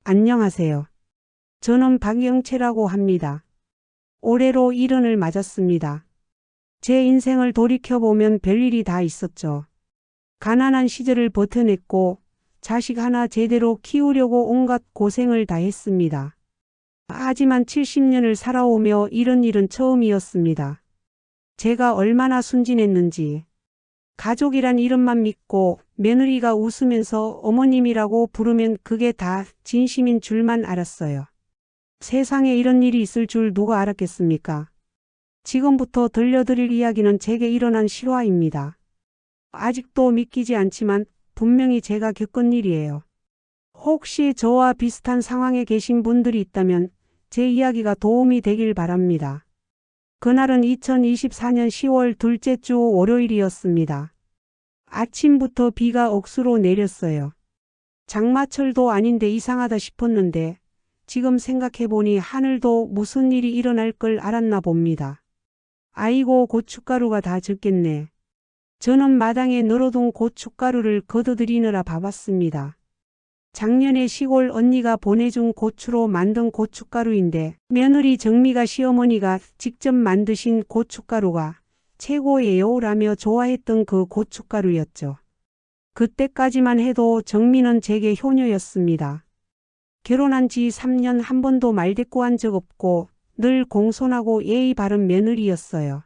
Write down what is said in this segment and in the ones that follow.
안녕하세요. 저는 박영채라고 합니다. 올해로 70을 맞았습니다. 제 인생을 돌이켜보면 별일이 다 있었죠. 가난한 시절을 버텨냈고 자식 하나 제대로 키우려고 온갖 고생을 다 했습니다. 하지만 70년을 살아오며 이런 일은 처음이었습니다. 제가 얼마나 순진했는지. 가족이란 이름만 믿고 며느리가 웃으면서 어머님이라고 부르면 그게 다 진심인 줄만 알았어요. 세상에 이런 일이 있을 줄 누가 알았겠습니까? 지금부터 들려드릴 이야기는 제게 일어난 실화입니다. 아직도 믿기지 않지만 분명히 제가 겪은 일이에요. 혹시 저와 비슷한 상황에 계신 분들이 있다면 제 이야기가 도움이 되길 바랍니다. 그날은 2024년 10월 둘째 주 월요일이었습니다. 아침부터 비가 억수로 내렸어요. 장마철도 아닌데 이상하다 싶었는데 지금 생각해보니 하늘도 무슨 일이 일어날 걸 알았나 봅니다. 아이고 고춧가루가 다 젖겠네. 저는 마당에 널어둔 고춧가루를 걷어들이느라 바빴습니다. 작년에 시골 언니가 보내준 고추로 만든 고춧가루인데 며느리 정미가 시어머니가 직접 만드신 고춧가루가 최고예요 라며 좋아했던 그 고춧가루였죠. 그때까지만 해도 정미는 제게 효녀였습니다. 결혼한 지 3년 한 번도 말대꾸한 적 없고 늘 공손하고 예의 바른 며느리였어요.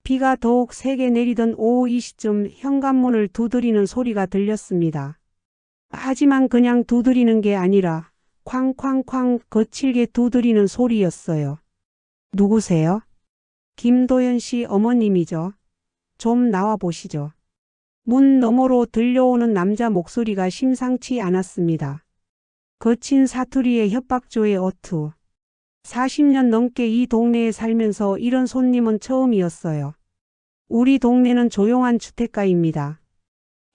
비가 더욱 세게 내리던 오후 이 시점 현관문을 두드리는 소리가 들렸습니다. 하지만 그냥 두드리는 게 아니라 쾅쾅쾅 거칠게 두드리는 소리였어요. 누구세요? 김도연 씨 어머님이죠. 좀 나와 보시죠. 문 너머로 들려오는 남자 목소리가 심상치 않았습니다. 거친 사투리의 협박조의 어투. 40년 넘게 이 동네에 살면서 이런 손님은 처음이었어요. 우리 동네는 조용한 주택가입니다.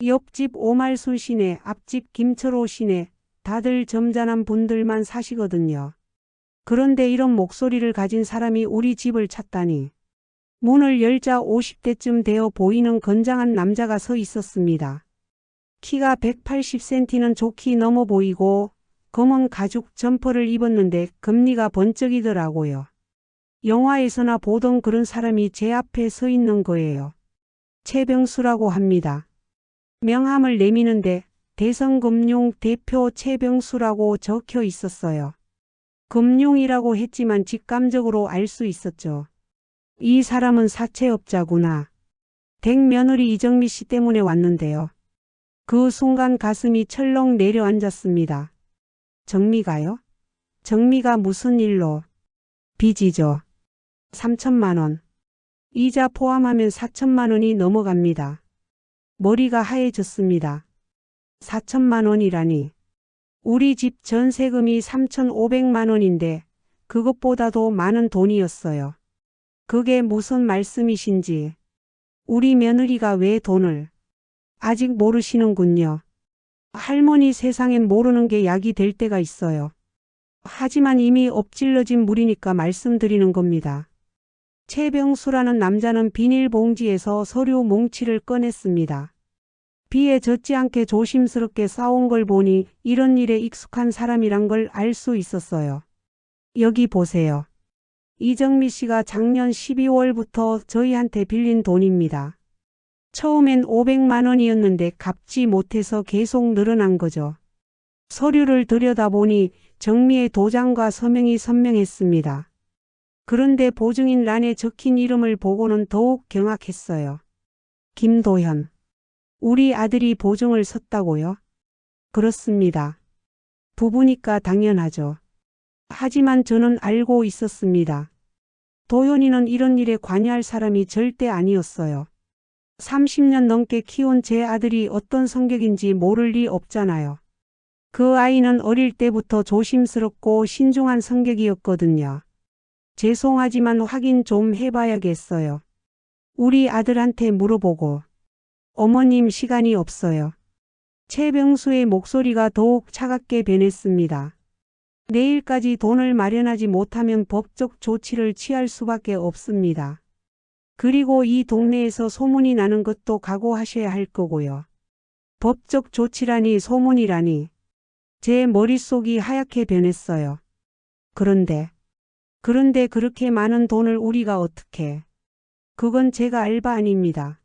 옆집 오말순 씨네, 앞집 김철호 씨네, 다들 점잖은 분들만 사시거든요. 그런데 이런 목소리를 가진 사람이 우리 집을 찾다니. 문을 열자 50대쯤 되어 보이는 건장한 남자가 서 있었습니다. 키가 180cm는 좋게 넘어 보이고 검은 가죽 점퍼를 입었는데 금리가 번쩍이더라고요. 영화에서나 보던 그런 사람이 제 앞에 서 있는 거예요. 최병수라고 합니다. 명함을 내미는데 대성금융 대표 최병수라고 적혀 있었어요. 금융이라고 했지만 직감적으로 알 수 있었죠. 이 사람은 사채업자구나. 댁 며느리 이정미 씨 때문에 왔는데요. 그 순간 가슴이 철렁 내려앉았습니다. 정미가요? 정미가 무슨 일로? 빚이죠. 3천만 원. 이자 포함하면 4천만 원이 넘어갑니다. 머리가 하얘졌습니다. 4천만 원이라니. 우리 집 전세금이 3,500만 원인데 그것보다도 많은 돈이었어요. 그게 무슨 말씀이신지. 우리 며느리가 왜 돈을. 아직 모르시는군요. 할머니 세상엔 모르는 게 약이 될 때가 있어요. 하지만 이미 엎질러진 물이니까 말씀드리는 겁니다. 최병수라는 남자는 비닐봉지에서 서류 뭉치를 꺼냈습니다. 비에 젖지 않게 조심스럽게 싸온 걸 보니 이런 일에 익숙한 사람이란 걸 알 수 있었어요. 여기 보세요. 이정미 씨가 작년 12월부터 저희한테 빌린 돈입니다. 처음엔 500만 원이었는데 갚지 못해서 계속 늘어난 거죠. 서류를 들여다보니 정미의 도장과 서명이 선명했습니다. 그런데 보증인 란에 적힌 이름을 보고는 더욱 경악했어요. 김도현. 우리 아들이 보증을 섰다고요? 그렇습니다. 부부니까 당연하죠. 하지만 저는 알고 있었습니다. 도현이는 이런 일에 관여할 사람이 절대 아니었어요. 30년 넘게 키운 제 아들이 어떤 성격인지 모를 리 없잖아요. 그 아이는 어릴 때부터 조심스럽고 신중한 성격이었거든요. 죄송하지만 확인 좀 해봐야겠어요. 우리 아들한테 물어보고. 어머님 시간이 없어요. 최병수의 목소리가 더욱 차갑게 변했습니다. 내일까지 돈을 마련하지 못하면 법적 조치를 취할 수밖에 없습니다. 그리고 이 동네에서 소문이 나는 것도 각오하셔야 할 거고요. 법적 조치라니 소문이라니. 제 머릿속이 하얗게 변했어요. 그런데 그렇게 많은 돈을 우리가 어떻게. 그건 제가 알 바 아닙니다.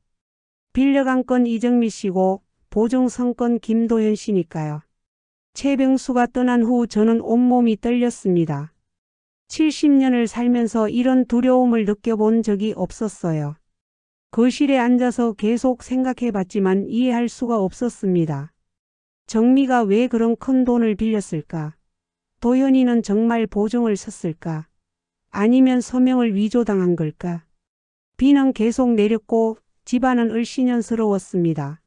빌려간 건 이정미 씨고 보증선 건 김도현 씨니까요. 최병수가 떠난 후 저는 온몸이 떨렸습니다. 70년을 살면서 이런 두려움을 느껴본 적이 없었어요. 거실에 앉아서 계속 생각해봤지만 이해할 수가 없었습니다. 정미가 왜 그런 큰 돈을 빌렸을까? 도현이는 정말 보증을 섰을까? 아니면 서명을 위조당한 걸까? 비는 계속 내렸고 집안은 을씨년스러웠습니다.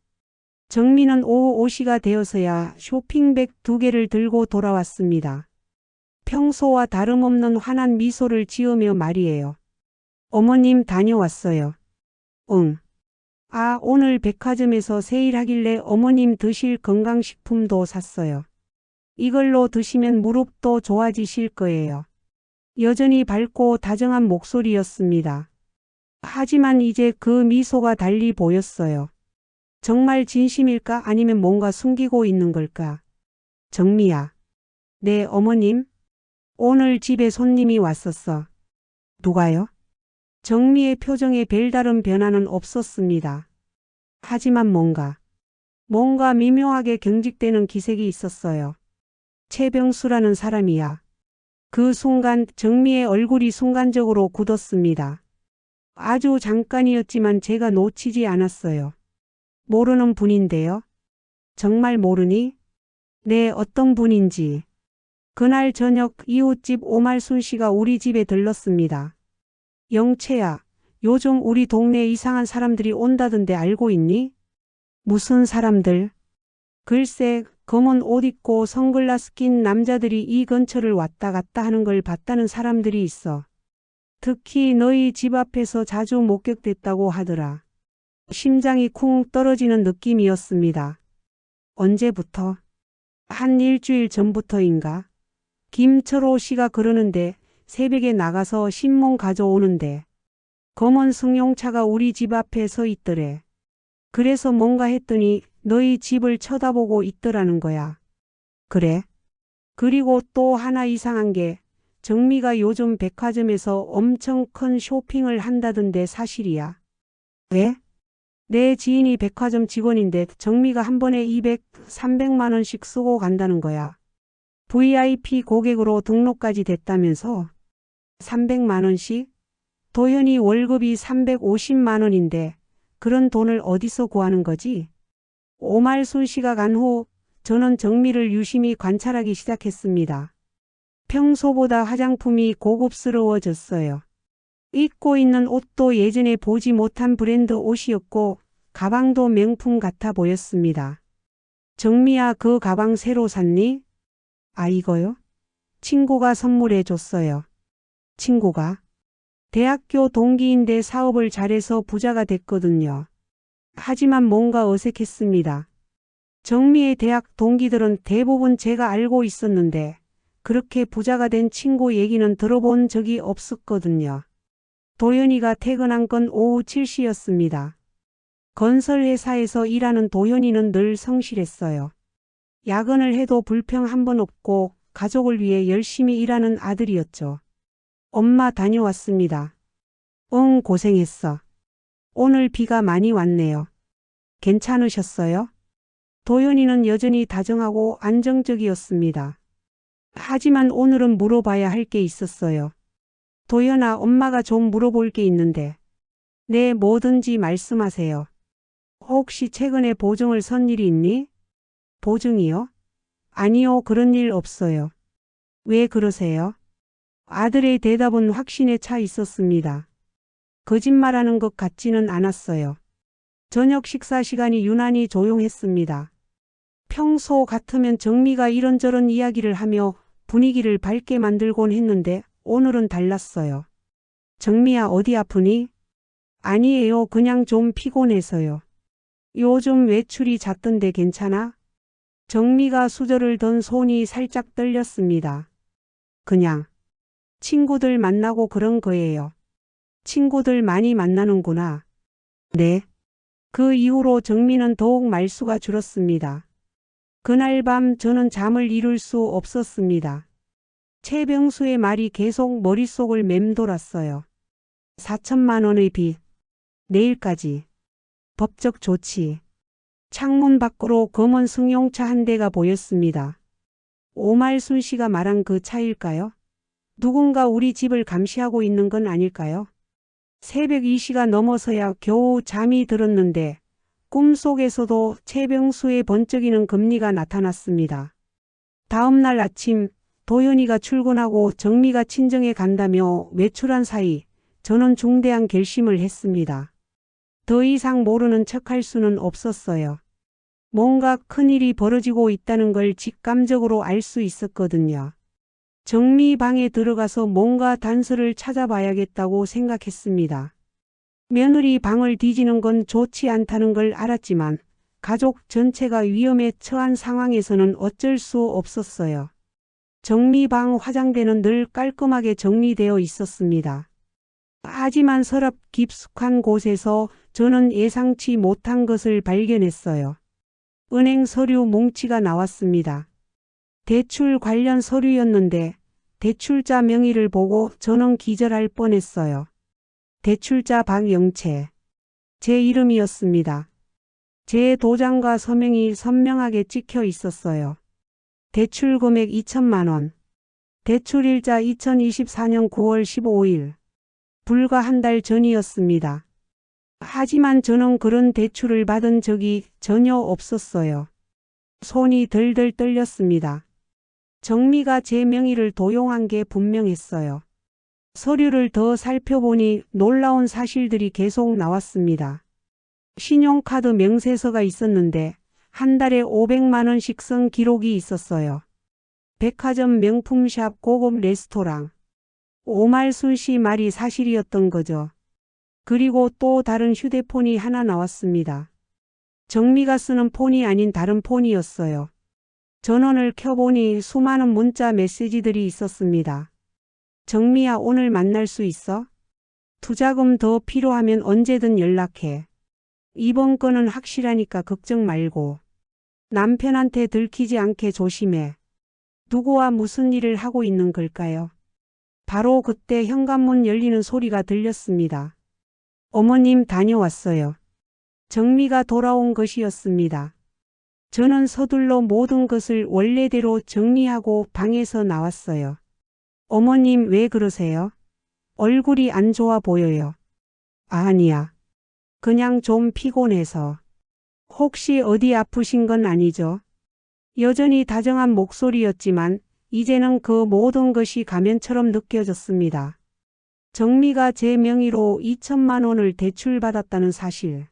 정미는 오후 5시가 되어서야 쇼핑백 2개를 들고 돌아왔습니다. 평소와 다름없는 환한 미소를 지으며 말이에요. 어머님 다녀왔어요. 응. 아, 오늘 백화점에서 세일하길래 어머님 드실 건강식품도 샀어요. 이걸로 드시면 무릎도 좋아지실 거예요. 여전히 밝고 다정한 목소리였습니다. 하지만 이제 그 미소가 달리 보였어요. 정말 진심일까 아니면 뭔가 숨기고 있는 걸까? 정미야. 네, 어머님. 오늘 집에 손님이 왔었어. 누가요? 정미의 표정에 별다른 변화는 없었습니다. 하지만 뭔가 미묘하게 경직되는 기색이 있었어요. 최병수라는 사람이야. 그 순간 정미의 얼굴이 순간적으로 굳었습니다. 아주 잠깐이었지만 제가 놓치지 않았어요. 모르는 분인데요. 정말 모르니? 네, 어떤 분인지. 그날 저녁 이웃집 오말순 씨가 우리 집에 들렀습니다. 영채야, 요즘 우리 동네에 이상한 사람들이 온다던데 알고 있니? 무슨 사람들? 글쎄, 검은 옷 입고 선글라스 낀 남자들이 이 근처를 왔다 갔다 하는 걸 봤다는 사람들이 있어. 특히 너희 집 앞에서 자주 목격됐다고 하더라. 심장이 쿵 떨어지는 느낌이었습니다. 언제부터? 한 일주일 전부터인가? 김철호 씨가 그러는데 새벽에 나가서 신문 가져오는데 검은 승용차가 우리 집 앞에 서 있더래. 그래서 뭔가 했더니 너희 집을 쳐다보고 있더라는 거야. 그래? 그리고 또 하나 이상한 게 정미가 요즘 백화점에서 엄청 큰 쇼핑을 한다던데 사실이야. 왜? 내 지인이 백화점 직원인데 정미가 한 번에 200, 300만 원씩 쓰고 간다는 거야. VIP 고객으로 등록까지 됐다면서? 300만 원씩? 도현이 월급이 350만 원인데 그런 돈을 어디서 구하는 거지? 오말순 씨가 간 후 저는 정미를 유심히 관찰하기 시작했습니다. 평소보다 화장품이 고급스러워졌어요. 입고 있는 옷도 예전에 보지 못한 브랜드 옷이었고 가방도 명품 같아 보였습니다. 정미야, 그 가방 새로 샀니? 아, 이거요? 친구가 선물해 줬어요. 친구가? 대학교 동기인데 사업을 잘해서 부자가 됐거든요. 하지만 뭔가 어색했습니다. 정미의 대학 동기들은 대부분 제가 알고 있었는데 그렇게 부자가 된 친구 얘기는 들어본 적이 없었거든요. 도현이가 퇴근한 건 오후 7시였습니다. 건설회사에서 일하는 도현이는 늘 성실했어요. 야근을 해도 불평 한 번 없고 가족을 위해 열심히 일하는 아들이었죠. 엄마 다녀왔습니다. 응, 고생했어. 오늘 비가 많이 왔네요. 괜찮으셨어요? 도현이는 여전히 다정하고 안정적이었습니다. 하지만 오늘은 물어봐야 할 게 있었어요. 도현아, 엄마가 좀 물어볼 게 있는데. 네, 뭐든지 말씀하세요. 혹시 최근에 보증을 선 일이 있니? 보증이요? 아니요, 그런 일 없어요. 왜 그러세요? 아들의 대답은 확신에 차 있었습니다. 거짓말하는 것 같지는 않았어요. 저녁 식사 시간이 유난히 조용했습니다. 평소 같으면 정미가 이런저런 이야기를 하며 분위기를 밝게 만들곤 했는데 오늘은 달랐어요. 정미야, 어디 아프니? 아니에요, 그냥 좀 피곤해서요. 요즘 외출이 잦던데 괜찮아? 정미가 수저를 던 손이 살짝 떨렸습니다. 그냥 친구들 만나고 그런 거예요. 친구들 많이 만나는구나. 네. 그 이후로 정미는 더욱 말수가 줄었습니다. 그날 밤 저는 잠을 이룰 수 없었습니다. 최병수의 말이 계속 머릿속을 맴돌았어요. 4천만 원의 빚, 내일까지, 법적 조치. 창문 밖으로 검은 승용차 한 대가 보였습니다. 오말순 씨가 말한 그 차일까요? 누군가 우리 집을 감시하고 있는 건 아닐까요? 새벽 2시가 넘어서야 겨우 잠이 들었는데 꿈속에서도 최병수의 번쩍이는 금리가 나타났습니다. 다음 날 아침 도연이가 출근하고 정미가 친정에 간다며 외출한 사이 저는 중대한 결심을 했습니다. 더 이상 모르는 척할 수는 없었어요. 뭔가 큰일이 벌어지고 있다는 걸 직감적으로 알 수 있었거든요. 정미 방에 들어가서 뭔가 단서를 찾아봐야겠다고 생각했습니다. 며느리 방을 뒤지는 건 좋지 않다는 걸 알았지만 가족 전체가 위험에 처한 상황에서는 어쩔 수 없었어요. 정미 방 화장대는 늘 깔끔하게 정리되어 있었습니다. 하지만 서랍 깊숙한 곳에서 저는 예상치 못한 것을 발견했어요. 은행 서류 뭉치가 나왔습니다. 대출 관련 서류였는데 대출자 명의를 보고 저는 기절할 뻔했어요. 대출자 박영채. 제 이름이었습니다. 제 도장과 서명이 선명하게 찍혀 있었어요. 대출 금액 2천만 원. 대출일자 2024년 9월 15일. 불과 한 달 전이었습니다. 하지만 저는 그런 대출을 받은 적이 전혀 없었어요. 손이 덜덜 떨렸습니다. 정미가 제 명의를 도용한 게 분명했어요. 서류를 더 살펴보니 놀라운 사실들이 계속 나왔습니다. 신용카드 명세서가 있었는데 한 달에 500만 원씩 쓴 기록이 있었어요. 백화점 명품샵 고급 레스토랑. 오말순 씨 말이 사실이었던 거죠. 그리고 또 다른 휴대폰이 하나 나왔습니다. 정미가 쓰는 폰이 아닌 다른 폰이었어요. 전원을 켜보니 수많은 문자 메시지들이 있었습니다. 정미야, 오늘 만날 수 있어? 투자금 더 필요하면 언제든 연락해. 이번 건은 확실하니까 걱정 말고. 남편한테 들키지 않게 조심해. 누구와 무슨 일을 하고 있는 걸까요? 바로 그때 현관문 열리는 소리가 들렸습니다. 어머님 다녀왔어요. 정미가 돌아온 것이었습니다. 저는 서둘러 모든 것을 원래대로 정리하고 방에서 나왔어요. 어머님 왜 그러세요? 얼굴이 안 좋아 보여요. 아니야. 그냥 좀 피곤해서. 혹시 어디 아프신 건 아니죠? 여전히 다정한 목소리였지만 이제는 그 모든 것이 가면처럼 느껴졌습니다. 정미가 제 명의로 2천만 원을 대출받았다는 사실.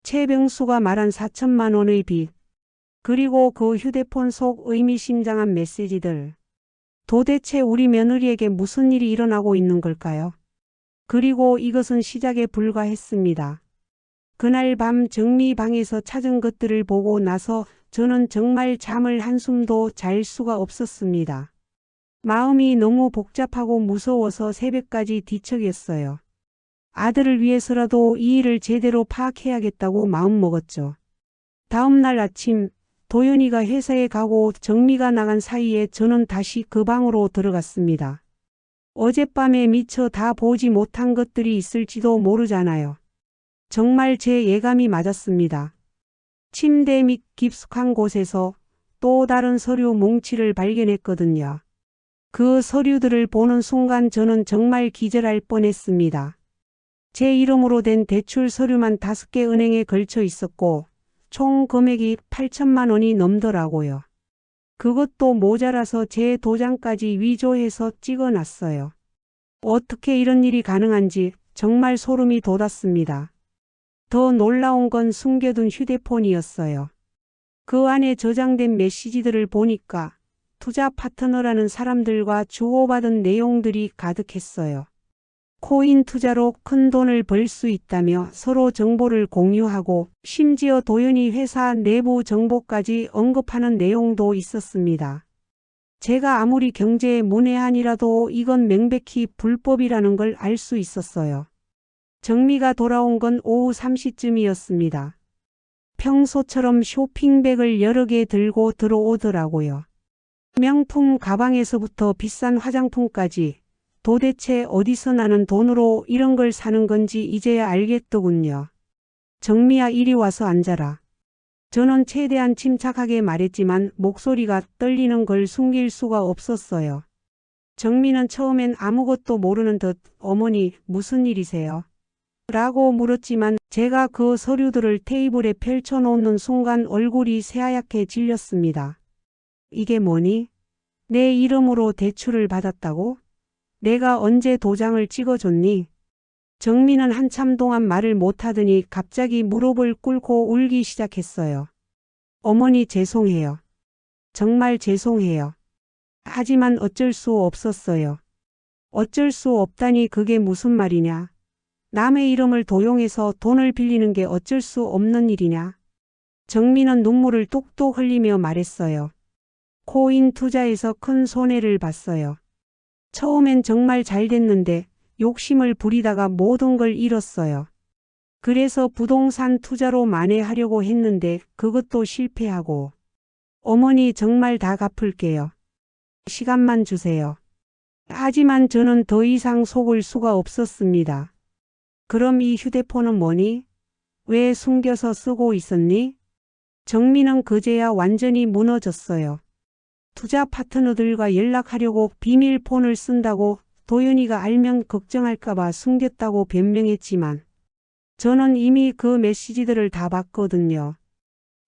최병수가 말한 4천만 원의 빚. 그리고 그 휴대폰 속 의미심장한 메시지들. 도대체 우리 며느리에게 무슨 일이 일어나고 있는 걸까요? 그리고 이것은 시작에 불과했습니다. 그날 밤 정미 방에서 찾은 것들을 보고 나서 저는 정말 잠을 한숨도 잘 수가 없었습니다. 마음이 너무 복잡하고 무서워서 새벽까지 뒤척였어요. 아들을 위해서라도 이 일을 제대로 파악해야겠다고 마음먹었죠. 다음 날 아침 도연이가 회사에 가고 정미가 나간 사이에 저는 다시 그 방으로 들어갔습니다. 어젯밤에 미처 다 보지 못한 것들이 있을지도 모르잖아요. 정말 제 예감이 맞았습니다. 침대 밑 깊숙한 곳에서 또 다른 서류 뭉치를 발견했거든요. 그 서류들을 보는 순간 저는 정말 기절할 뻔했습니다. 제 이름으로 된 대출 서류만 5개 은행에 걸쳐 있었고 총 금액이 8천만 원이 넘더라고요. 그것도 모자라서 제 도장까지 위조해서 찍어놨어요. 어떻게 이런 일이 가능한지 정말 소름이 돋았습니다. 더 놀라운 건 숨겨둔 휴대폰이었어요. 그 안에 저장된 메시지들을 보니까 투자 파트너라는 사람들과 주고받은 내용들이 가득했어요. 코인 투자로 큰 돈을 벌 수 있다며 서로 정보를 공유하고 심지어 도연이 회사 내부 정보까지 언급하는 내용도 있었습니다. 제가 아무리 경제에 문외한이라도 이건 명백히 불법이라는 걸 알 수 있었어요. 정미가 돌아온 건 오후 3시쯤이었습니다. 평소처럼 쇼핑백을 여러 개 들고 들어오더라고요. 명품 가방에서부터 비싼 화장품까지 도대체 어디서 나는 돈으로 이런 걸 사는 건지 이제야 알겠더군요. 정미야, 이리 와서 앉아라. 저는 최대한 침착하게 말했지만 목소리가 떨리는 걸 숨길 수가 없었어요. 정미는 처음엔 아무것도 모르는 듯 어머니 무슨 일이세요? 라고 물었지만 제가 그 서류들을 테이블에 펼쳐놓는 순간 얼굴이 새하얗게 질렸습니다. 이게 뭐니? 내 이름으로 대출을 받았다고? 내가 언제 도장을 찍어줬니? 정미는 한참 동안 말을 못하더니 갑자기 무릎을 꿇고 울기 시작했어요. 어머니 죄송해요. 정말 죄송해요. 하지만 어쩔 수 없었어요. 어쩔 수 없다니 그게 무슨 말이냐? 남의 이름을 도용해서 돈을 빌리는 게 어쩔 수 없는 일이냐? 정미는 눈물을 뚝뚝 흘리며 말했어요. 코인 투자에서 큰 손해를 봤어요. 처음엔 정말 잘 됐는데 욕심을 부리다가 모든 걸 잃었어요. 그래서 부동산 투자로 만회하려고 했는데 그것도 실패하고. 어머니 정말 다 갚을게요. 시간만 주세요. 하지만 저는 더 이상 속을 수가 없었습니다. 그럼 이 휴대폰은 뭐니? 왜 숨겨서 쓰고 있었니? 정미는 그제야 완전히 무너졌어요. 투자 파트너들과 연락하려고 비밀폰을 쓴다고 도연이가 알면 걱정할까봐 숨겼다고 변명했지만 저는 이미 그 메시지들을 다 봤거든요.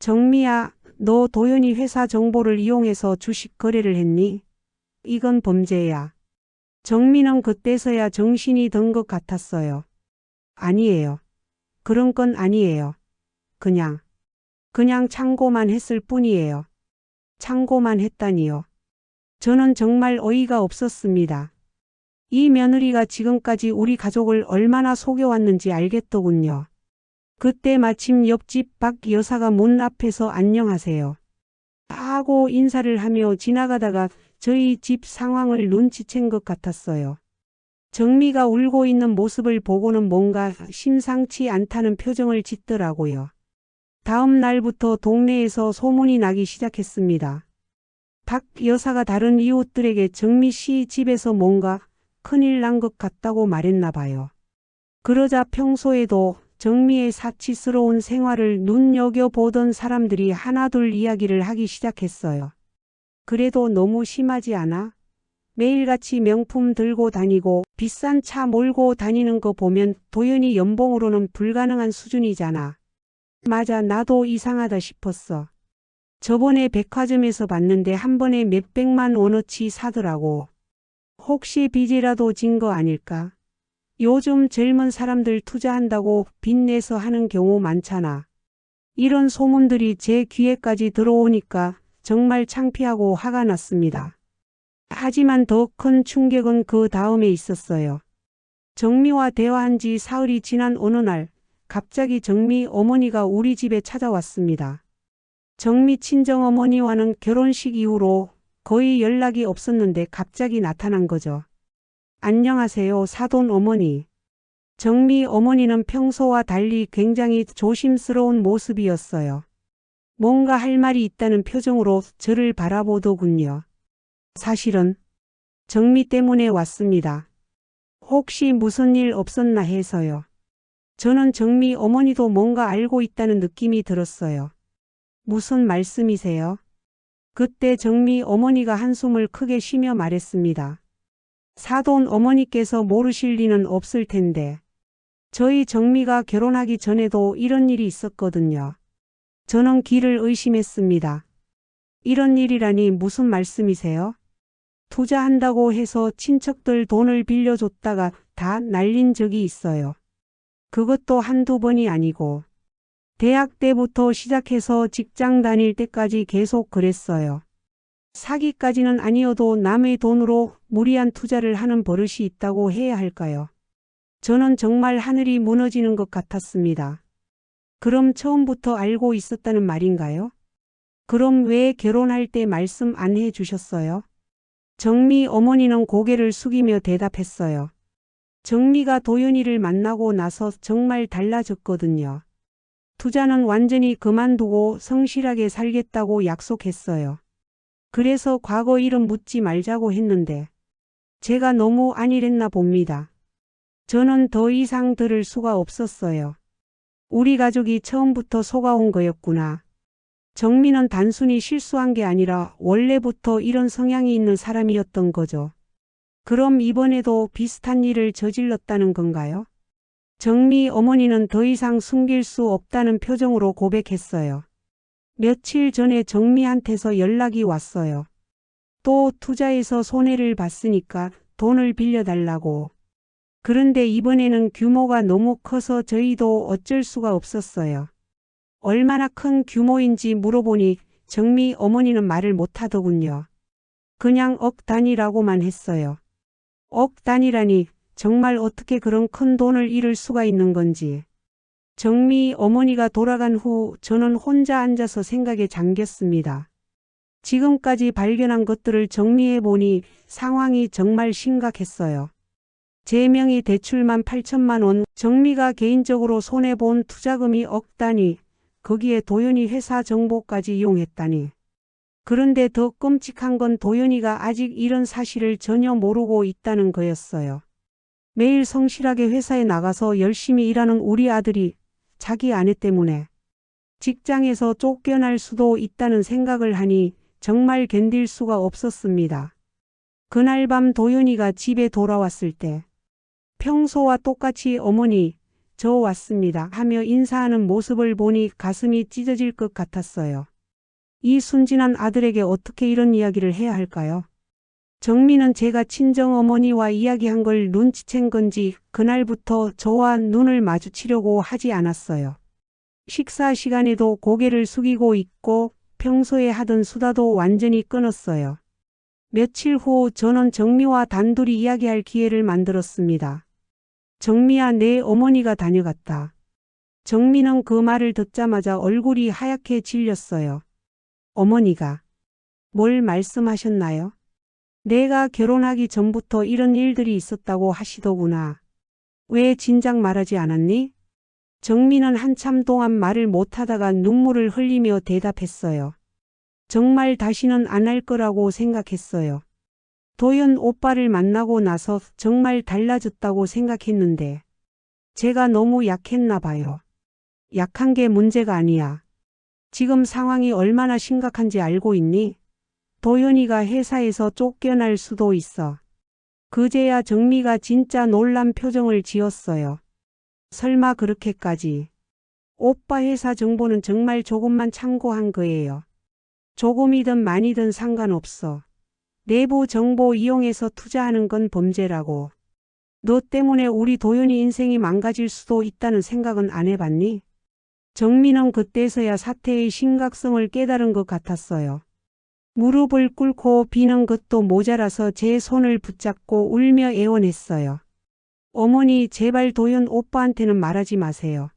정미야, 너 도연이 회사 정보를 이용해서 주식 거래를 했니? 이건 범죄야. 정미는 그때서야 정신이 든 것 같았어요. 아니에요. 그런 건 아니에요. 그냥 참고만 했을 뿐이에요. 참고만 했다니요. 저는 정말 어이가 없었습니다. 이 며느리가 지금까지 우리 가족을 얼마나 속여왔는지 알겠더군요. 그때 마침 옆집 박 여사가 문 앞에서 안녕하세요 하고 인사를 하며 지나가다가 저희 집 상황을 눈치챈 것 같았어요. 정미가 울고 있는 모습을 보고는 뭔가 심상치 않다는 표정을 짓더라고요. 다음 날부터 동네에서 소문이 나기 시작했습니다. 박 여사가 다른 이웃들에게 정미 씨 집에서 뭔가 큰일 난 것 같다고 말했나 봐요. 그러자 평소에도 정미의 사치스러운 생활을 눈여겨보던 사람들이 하나둘 이야기를 하기 시작했어요. 그래도 너무 심하지 않아? 매일같이 명품 들고 다니고 비싼 차 몰고 다니는 거 보면 도연이 연봉으로는 불가능한 수준이잖아. 맞아, 나도 이상하다 싶었어. 저번에 백화점에서 봤는데 한 번에 몇백만 원어치 사더라고. 혹시 빚이라도 진 거 아닐까? 요즘 젊은 사람들 투자한다고 빚내서 하는 경우 많잖아. 이런 소문들이 제 귀에까지 들어오니까 정말 창피하고 화가 났습니다. 하지만 더 큰 충격은 그 다음에 있었어요. 정미와 대화한 지 사흘이 지난 어느 날 갑자기 정미 어머니가 우리 집에 찾아왔습니다. 정미 친정어머니와는 결혼식 이후로 거의 연락이 없었는데 갑자기 나타난 거죠. 안녕하세요, 사돈 어머니. 정미 어머니는 평소와 달리 굉장히 조심스러운 모습이었어요. 뭔가 할 말이 있다는 표정으로 저를 바라보더군요. 사실은 정미 때문에 왔습니다. 혹시 무슨 일 없었나 해서요. 저는 정미 어머니도 뭔가 알고 있다는 느낌이 들었어요. 무슨 말씀이세요? 그때 정미 어머니가 한숨을 크게 쉬며 말했습니다. 사돈 어머니께서 모르실 리는 없을 텐데. 저희 정미가 결혼하기 전에도 이런 일이 있었거든요. 저는 귀를 의심했습니다. 이런 일이라니 무슨 말씀이세요? 투자한다고 해서 친척들 돈을 빌려줬다가 다 날린 적이 있어요. 그것도 한두 번이 아니고 대학 때부터 시작해서 직장 다닐 때까지 계속 그랬어요. 사기까지는 아니어도 남의 돈으로 무리한 투자를 하는 버릇이 있다고 해야 할까요? 저는 정말 하늘이 무너지는 것 같았습니다. 그럼 처음부터 알고 있었다는 말인가요? 그럼 왜 결혼할 때 말씀 안 해주셨어요? 정미 어머니는 고개를 숙이며 대답했어요. 정미가 도연이를 만나고 나서 정말 달라졌거든요. 투자는 완전히 그만두고 성실하게 살겠다고 약속했어요. 그래서 과거 일은 묻지 말자고 했는데 제가 너무 안일했나 봅니다. 저는 더 이상 들을 수가 없었어요. 우리 가족이 처음부터 속아온 거였구나. 정민은 단순히 실수한 게 아니라 원래부터 이런 성향이 있는 사람이었던 거죠. 그럼 이번에도 비슷한 일을 저질렀다는 건가요? 정미 어머니는 더 이상 숨길 수 없다는 표정으로 고백했어요. 며칠 전에 정미한테서 연락이 왔어요. 또 투자에서 손해를 봤으니까 돈을 빌려달라고. 그런데 이번에는 규모가 너무 커서 저희도 어쩔 수가 없었어요. 얼마나 큰 규모인지 물어보니 정미 어머니는 말을 못하더군요. 그냥 억 단위라고만 했어요. 억 단위라니 정말 어떻게 그런 큰 돈을 잃을 수가 있는 건지. 정미 어머니가 돌아간 후 저는 혼자 앉아서 생각에 잠겼습니다. 지금까지 발견한 것들을 정리해 보니 상황이 정말 심각했어요. 제 명의 대출만 8천만 원, 정미가 개인적으로 손해본 투자금이 억 단위, 거기에 도연이 회사 정보까지 이용했다니. 그런데 더 끔찍한 건 도연이가 아직 이런 사실을 전혀 모르고 있다는 거였어요. 매일 성실하게 회사에 나가서 열심히 일하는 우리 아들이 자기 아내 때문에 직장에서 쫓겨날 수도 있다는 생각을 하니 정말 견딜 수가 없었습니다. 그날 밤 도연이가 집에 돌아왔을 때 평소와 똑같이 어머니, 저 왔습니다 하며 인사하는 모습을 보니 가슴이 찢어질 것 같았어요. 이 순진한 아들에게 어떻게 이런 이야기를 해야 할까요? 정미는 제가 친정어머니와 이야기한 걸 눈치챈 건지 그날부터 저와 눈을 마주치려고 하지 않았어요. 식사 시간에도 고개를 숙이고 있고 평소에 하던 수다도 완전히 끊었어요. 며칠 후 저는 정미와 단둘이 이야기할 기회를 만들었습니다. 정미야, 내 어머니가 다녀갔다. 정미는 그 말을 듣자마자 얼굴이 하얗게 질렸어요. 어머니가 뭘 말씀하셨나요? 내가 결혼하기 전부터 이런 일들이 있었다고 하시더구나. 왜 진작 말하지 않았니? 정미는 한참 동안 말을 못하다가 눈물을 흘리며 대답했어요. 정말 다시는 안 할 거라고 생각했어요. 도연 오빠를 만나고 나서 정말 달라졌다고 생각했는데 제가 너무 약했나 봐요. 약한 게 문제가 아니야. 지금 상황이 얼마나 심각한지 알고 있니? 도연이가 회사에서 쫓겨날 수도 있어. 그제야 정미가 진짜 놀란 표정을 지었어요. 설마 그렇게까지. 오빠 회사 정보는 정말 조금만 참고한 거예요. 조금이든 많이든 상관없어. 내부 정보 이용해서 투자하는 건 범죄라고. 너 때문에 우리 도연이 인생이 망가질 수도 있다는 생각은 안 해봤니? 정미는 그때서야 사태의 심각성을 깨달은 것 같았어요. 무릎을 꿇고 비는 것도 모자라서 제 손을 붙잡고 울며 애원했어요. 어머니, 제발 도연 오빠한테는 말하지 마세요.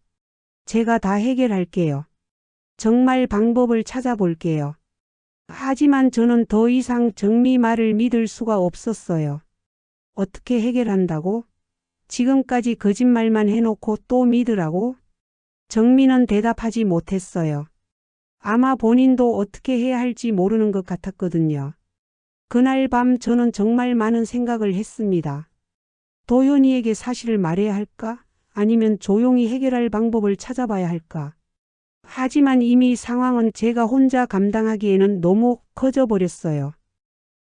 제가 다 해결할게요. 정말 방법을 찾아볼게요. 하지만 저는 더 이상 정미 말을 믿을 수가 없었어요. 어떻게 해결한다고? 지금까지 거짓말만 해놓고 또 믿으라고? 정미는 대답하지 못했어요. 아마 본인도 어떻게 해야 할지 모르는 것 같았거든요. 그날 밤 저는 정말 많은 생각을 했습니다. 도연이에게 사실을 말해야 할까? 아니면 조용히 해결할 방법을 찾아봐야 할까? 하지만 이미 상황은 제가 혼자 감당하기에는 너무 커져버렸어요.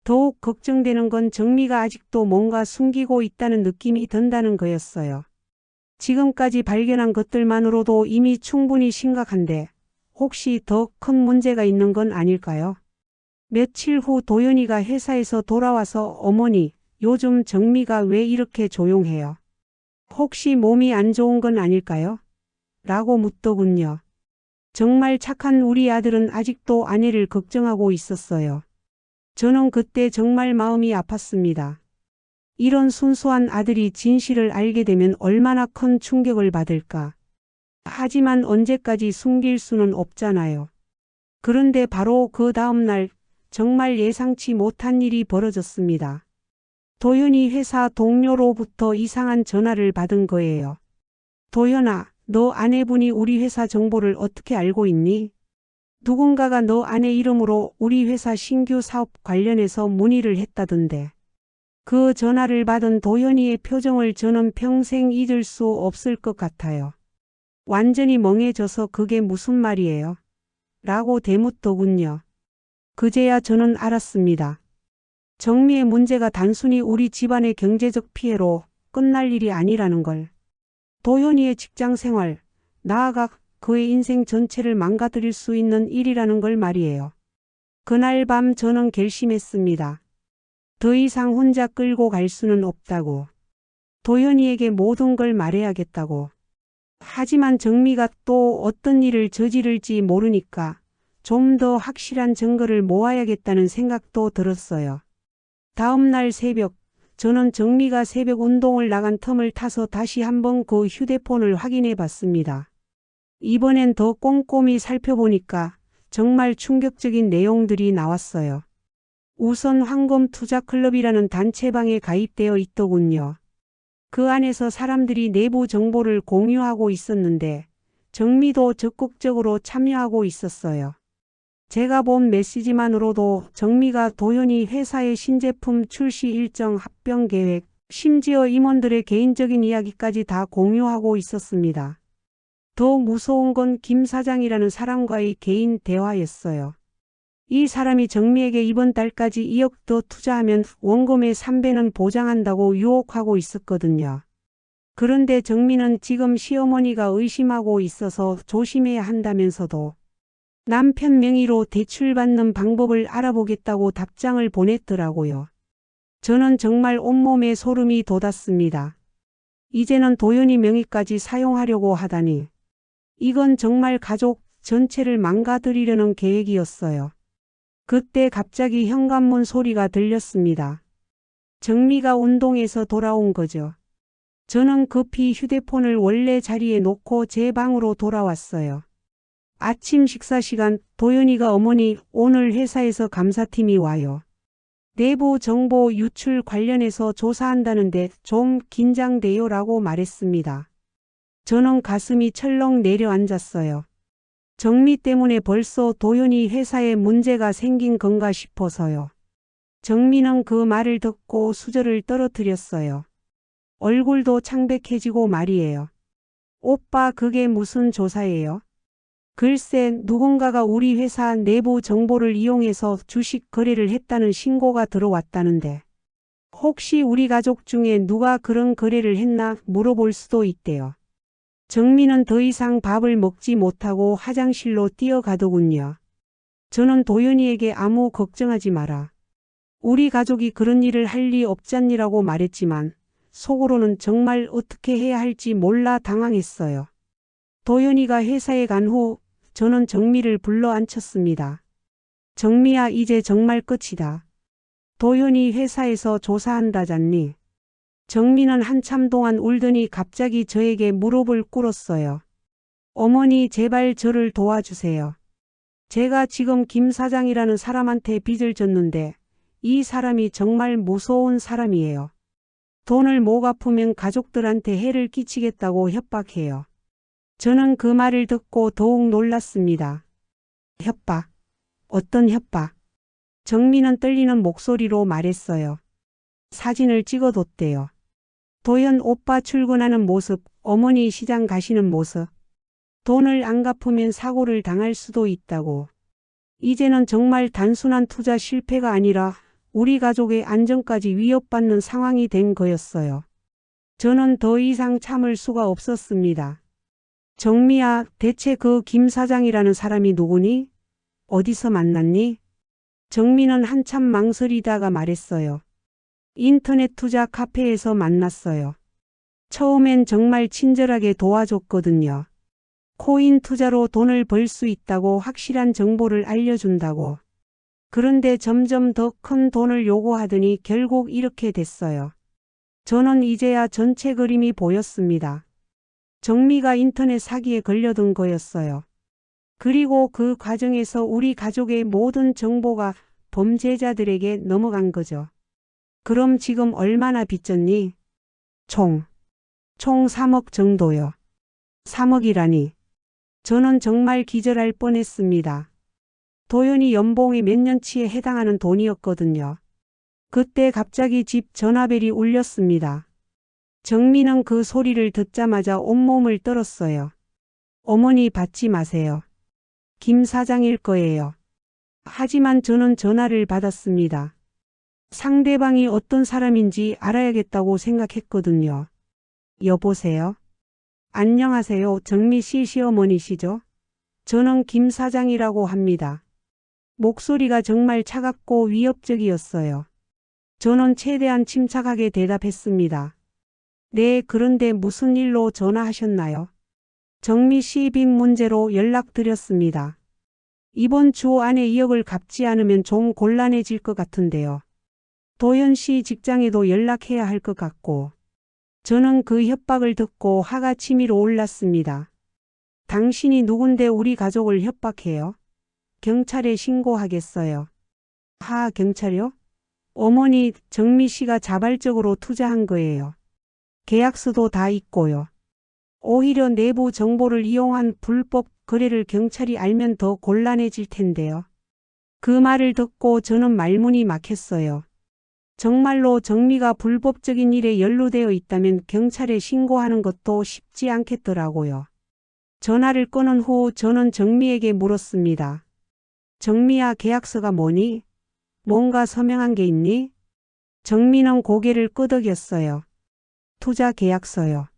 더욱 걱정되는 건 정미가 아직도 뭔가 숨기고 있다는 느낌이 든다는 거였어요. 지금까지 발견한 것들만으로도 이미 충분히 심각한데 혹시 더 큰 문제가 있는 건 아닐까요? 며칠 후 도연이가 회사에서 돌아와서 어머니, 요즘 정미가 왜 이렇게 조용해요? 혹시 몸이 안 좋은 건 아닐까요? 라고 묻더군요. 정말 착한 우리 아들은 아직도 아내를 걱정하고 있었어요. 저는 그때 정말 마음이 아팠습니다. 이런 순수한 아들이 진실을 알게 되면 얼마나 큰 충격을 받을까. 하지만 언제까지 숨길 수는 없잖아요. 그런데 바로 그 다음 날 정말 예상치 못한 일이 벌어졌습니다. 도연이 회사 동료로부터 이상한 전화를 받은 거예요. 도연아, 너 아내분이 우리 회사 정보를 어떻게 알고 있니? 누군가가 너 아내 이름으로 우리 회사 신규 사업 관련해서 문의를 했다던데. 그 전화를 받은 도현이의 표정을 저는 평생 잊을 수 없을 것 같아요. 완전히 멍해져서 그게 무슨 말이에요? 라고 대묻더군요. 그제야 저는 알았습니다. 정미의 문제가 단순히 우리 집안의 경제적 피해로 끝날 일이 아니라는 걸. 도현이의 직장 생활, 나아가 그의 인생 전체를 망가뜨릴 수 있는 일이라는 걸 말이에요. 그날 밤 저는 결심했습니다. 더 이상 혼자 끌고 갈 수는 없다고. 도현이에게 모든 걸 말해야겠다고. 하지만 정미가 또 어떤 일을 저지를지 모르니까 좀 더 확실한 증거를 모아야겠다는 생각도 들었어요. 다음 날 새벽, 저는 정미가 새벽 운동을 나간 틈을 타서 다시 한번 그 휴대폰을 확인해 봤습니다. 이번엔 더 꼼꼼히 살펴보니까 정말 충격적인 내용들이 나왔어요. 우선 황금투자클럽이라는 단체방에 가입되어 있더군요. 그 안에서 사람들이 내부 정보를 공유하고 있었는데 정미도 적극적으로 참여하고 있었어요. 제가 본 메시지만으로도 정미가 도현이 회사의 신제품 출시 일정 합병 계획, 심지어 임원들의 개인적인 이야기까지 다 공유하고 있었습니다. 더 무서운 건 김 사장이라는 사람과의 개인 대화였어요. 이 사람이 정미에게 이번 달까지 2억 더 투자하면 원금의 3배는 보장한다고 유혹하고 있었거든요. 그런데 정미는 지금 시어머니가 의심하고 있어서 조심해야 한다면서도 남편 명의로 대출받는 방법을 알아보겠다고 답장을 보냈더라고요. 저는 정말 온몸에 소름이 돋았습니다. 이제는 도현이 명의까지 사용하려고 하다니. 이건 정말 가족 전체를 망가뜨리려는 계획이었어요. 그때 갑자기 현관문 소리가 들렸습니다. 정미가 운동에서 돌아온 거죠. 저는 급히 휴대폰을 원래 자리에 놓고 제 방으로 돌아왔어요. 아침 식사 시간, 도현이가 어머니, 오늘 회사에서 감사팀이 와요. 내부 정보 유출 관련해서 조사한다는데 좀 긴장돼요 라고 말했습니다. 저는 가슴이 철렁 내려앉았어요. 정미 때문에 벌써 도현이 회사에 문제가 생긴 건가 싶어서요. 정미는 그 말을 듣고 수저를 떨어뜨렸어요. 얼굴도 창백해지고 말이에요. 오빠 그게 무슨 조사예요? 글쎄 누군가가 우리 회사 내부 정보를 이용해서 주식 거래를 했다는 신고가 들어왔다는데 혹시 우리 가족 중에 누가 그런 거래를 했나 물어볼 수도 있대요. 정미는 더 이상 밥을 먹지 못하고 화장실로 뛰어가더군요. 저는 도현이에게 아무 걱정하지 마라. 우리 가족이 그런 일을 할 리 없잖니라고 말했지만 속으로는 정말 어떻게 해야 할지 몰라 당황했어요. 도현이가 회사에 간 후 저는 정미를 불러 앉혔습니다. 정미야 이제 정말 끝이다. 도현이 회사에서 조사한다잖니. 정미는 한참 동안 울더니 갑자기 저에게 무릎을 꿇었어요. 어머니 제발 저를 도와주세요. 제가 지금 김 사장이라는 사람한테 빚을 졌는데 이 사람이 정말 무서운 사람이에요. 돈을 못 갚으면 가족들한테 해를 끼치겠다고 협박해요. 저는 그 말을 듣고 더욱 놀랐습니다. 협박? 어떤 협박? 정미는 떨리는 목소리로 말했어요. 사진을 찍어뒀대요. 도현 오빠 출근하는 모습, 어머니 시장 가시는 모습. 돈을 안 갚으면 사고를 당할 수도 있다고. 이제는 정말 단순한 투자 실패가 아니라 우리 가족의 안전까지 위협받는 상황이 된 거였어요. 저는 더 이상 참을 수가 없었습니다. 정미야, 대체 그 김 사장이라는 사람이 누구니? 어디서 만났니? 정미는 한참 망설이다가 말했어요. 인터넷 투자 카페에서 만났어요. 처음엔 정말 친절하게 도와줬거든요. 코인 투자로 돈을 벌 수 있다고 확실한 정보를 알려준다고. 그런데 점점 더 큰 돈을 요구하더니 결국 이렇게 됐어요. 저는 이제야 전체 그림이 보였습니다. 정미가 인터넷 사기에 걸려든 거였어요. 그리고 그 과정에서 우리 가족의 모든 정보가 범죄자들에게 넘어간 거죠. 그럼 지금 얼마나 빚졌니? 총 3억 정도요. 3억이라니. 저는 정말 기절할 뻔했습니다. 도연이 연봉의 몇 년치에 해당하는 돈이었거든요. 그때 갑자기 집 전화벨이 울렸습니다. 정민은 그 소리를 듣자마자 온몸을 떨었어요. 어머니 받지 마세요. 김 사장일 거예요. 하지만 저는 전화를 받았습니다. 상대방이 어떤 사람인지 알아야겠다고 생각했거든요. 여보세요? 안녕하세요. 정미 씨 시어머니시죠? 저는 김 사장이라고 합니다. 목소리가 정말 차갑고 위협적이었어요. 저는 최대한 침착하게 대답했습니다. 네, 그런데 무슨 일로 전화하셨나요? 정미 씨 빚 문제로 연락드렸습니다. 이번 주 안에 2억을 갚지 않으면 좀 곤란해질 것 같은데요. 도연 씨 직장에도 연락해야 할 것 같고. 저는 그 협박을 듣고 화가 치밀어 올랐습니다. 당신이 누군데 우리 가족을 협박해요? 경찰에 신고하겠어요. 경찰요? 어머니, 정미 씨가 자발적으로 투자한 거예요. 계약서도 다 있고요. 오히려 내부 정보를 이용한 불법 거래를 경찰이 알면 더 곤란해질 텐데요. 그 말을 듣고 저는 말문이 막혔어요. 정말로 정미가 불법적인 일에 연루되어 있다면 경찰에 신고하는 것도 쉽지 않겠더라고요. 전화를 끊은 후 저는 정미에게 물었습니다. 정미야, 계약서가 뭐니? 뭔가 서명한 게 있니? 정미는 고개를 끄덕였어요. 투자 계약서요.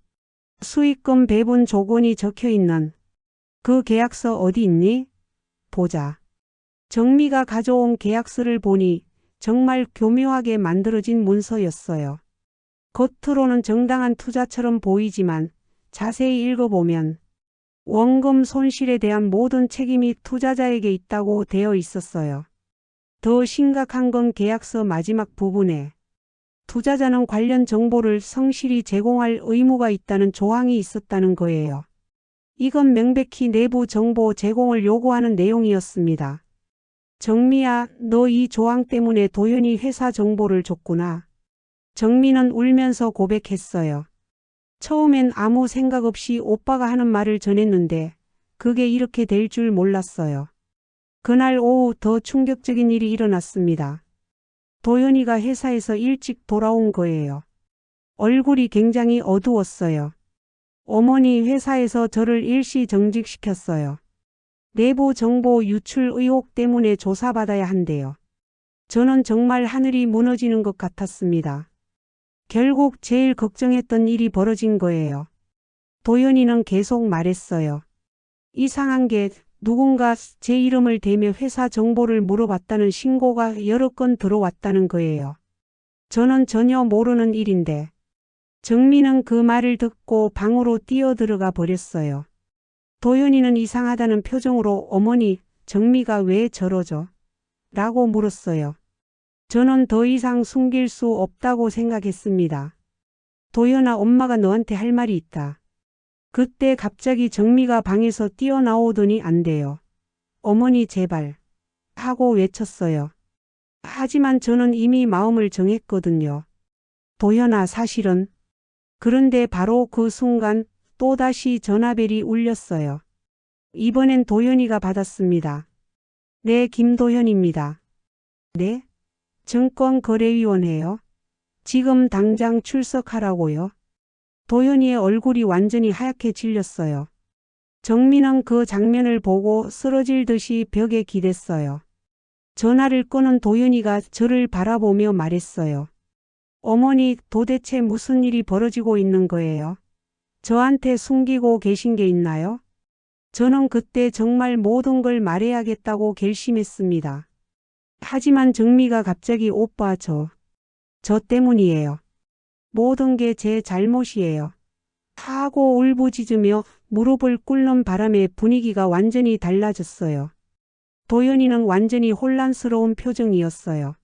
수익금 배분 조건이 적혀 있는 그 계약서 어디 있니? 보자. 정미가 가져온 계약서를 보니 정말 교묘하게 만들어진 문서였어요. 겉으로는 정당한 투자처럼 보이지만 자세히 읽어보면 원금 손실에 대한 모든 책임이 투자자에게 있다고 되어 있었어요. 더 심각한 건 계약서 마지막 부분에 투자자는 관련 정보를 성실히 제공할 의무가 있다는 조항이 있었다는 거예요. 이건 명백히 내부 정보 제공을 요구하는 내용이었습니다. 정미야, 너 이 조항 때문에 도연이 회사 정보를 줬구나. 정미는 울면서 고백했어요. 처음엔 아무 생각 없이 오빠가 하는 말을 전했는데 그게 이렇게 될 줄 몰랐어요. 그날 오후 더 충격적인 일이 일어났습니다. 도연이가 회사에서 일찍 돌아온 거예요. 얼굴이 굉장히 어두웠어요. 어머니, 회사에서 저를 일시 정직시켰어요. 내부 정보 유출 의혹 때문에 조사받아야 한대요. 저는 정말 하늘이 무너지는 것 같았습니다. 결국 제일 걱정했던 일이 벌어진 거예요. 도연이는 계속 말했어요. 이상한 게 누군가 제 이름을 대며 회사 정보를 물어봤다는 신고가 여러 건 들어왔다는 거예요. 저는 전혀 모르는 일인데. 정미는 그 말을 듣고 방으로 뛰어들어가 버렸어요. 도연이는 이상하다는 표정으로 어머니, 정미가 왜 저러죠? 라고 물었어요. 저는 더 이상 숨길 수 없다고 생각했습니다. 도연아, 엄마가 너한테 할 말이 있다. 그때 갑자기 정미가 방에서 뛰어나오더니 안 돼요. 어머니 제발 하고 외쳤어요. 하지만 저는 이미 마음을 정했거든요. 도연아, 사실은. 그런데 바로 그 순간 또다시 전화벨이 울렸어요. 이번엔 도연이가 받았습니다. 네, 김도연입니다. 네? 증권거래위원회요? 지금 당장 출석하라고요? 도연이의 얼굴이 완전히 하얗게 질렸어요. 정민은 그 장면을 보고 쓰러질 듯이 벽에 기댔어요. 전화를 끊은 도연이가 저를 바라보며 말했어요. 어머니, 도대체 무슨 일이 벌어지고 있는 거예요? 저한테 숨기고 계신 게 있나요? 저는 그때 정말 모든 걸 말해야겠다고 결심했습니다. 하지만 정미가 갑자기 오빠 저 때문이에요. 모든 게 제 잘못이에요. 하고 울부짖으며 무릎을 꿇는 바람에 분위기가 완전히 달라졌어요. 도연이는 완전히 혼란스러운 표정이었어요.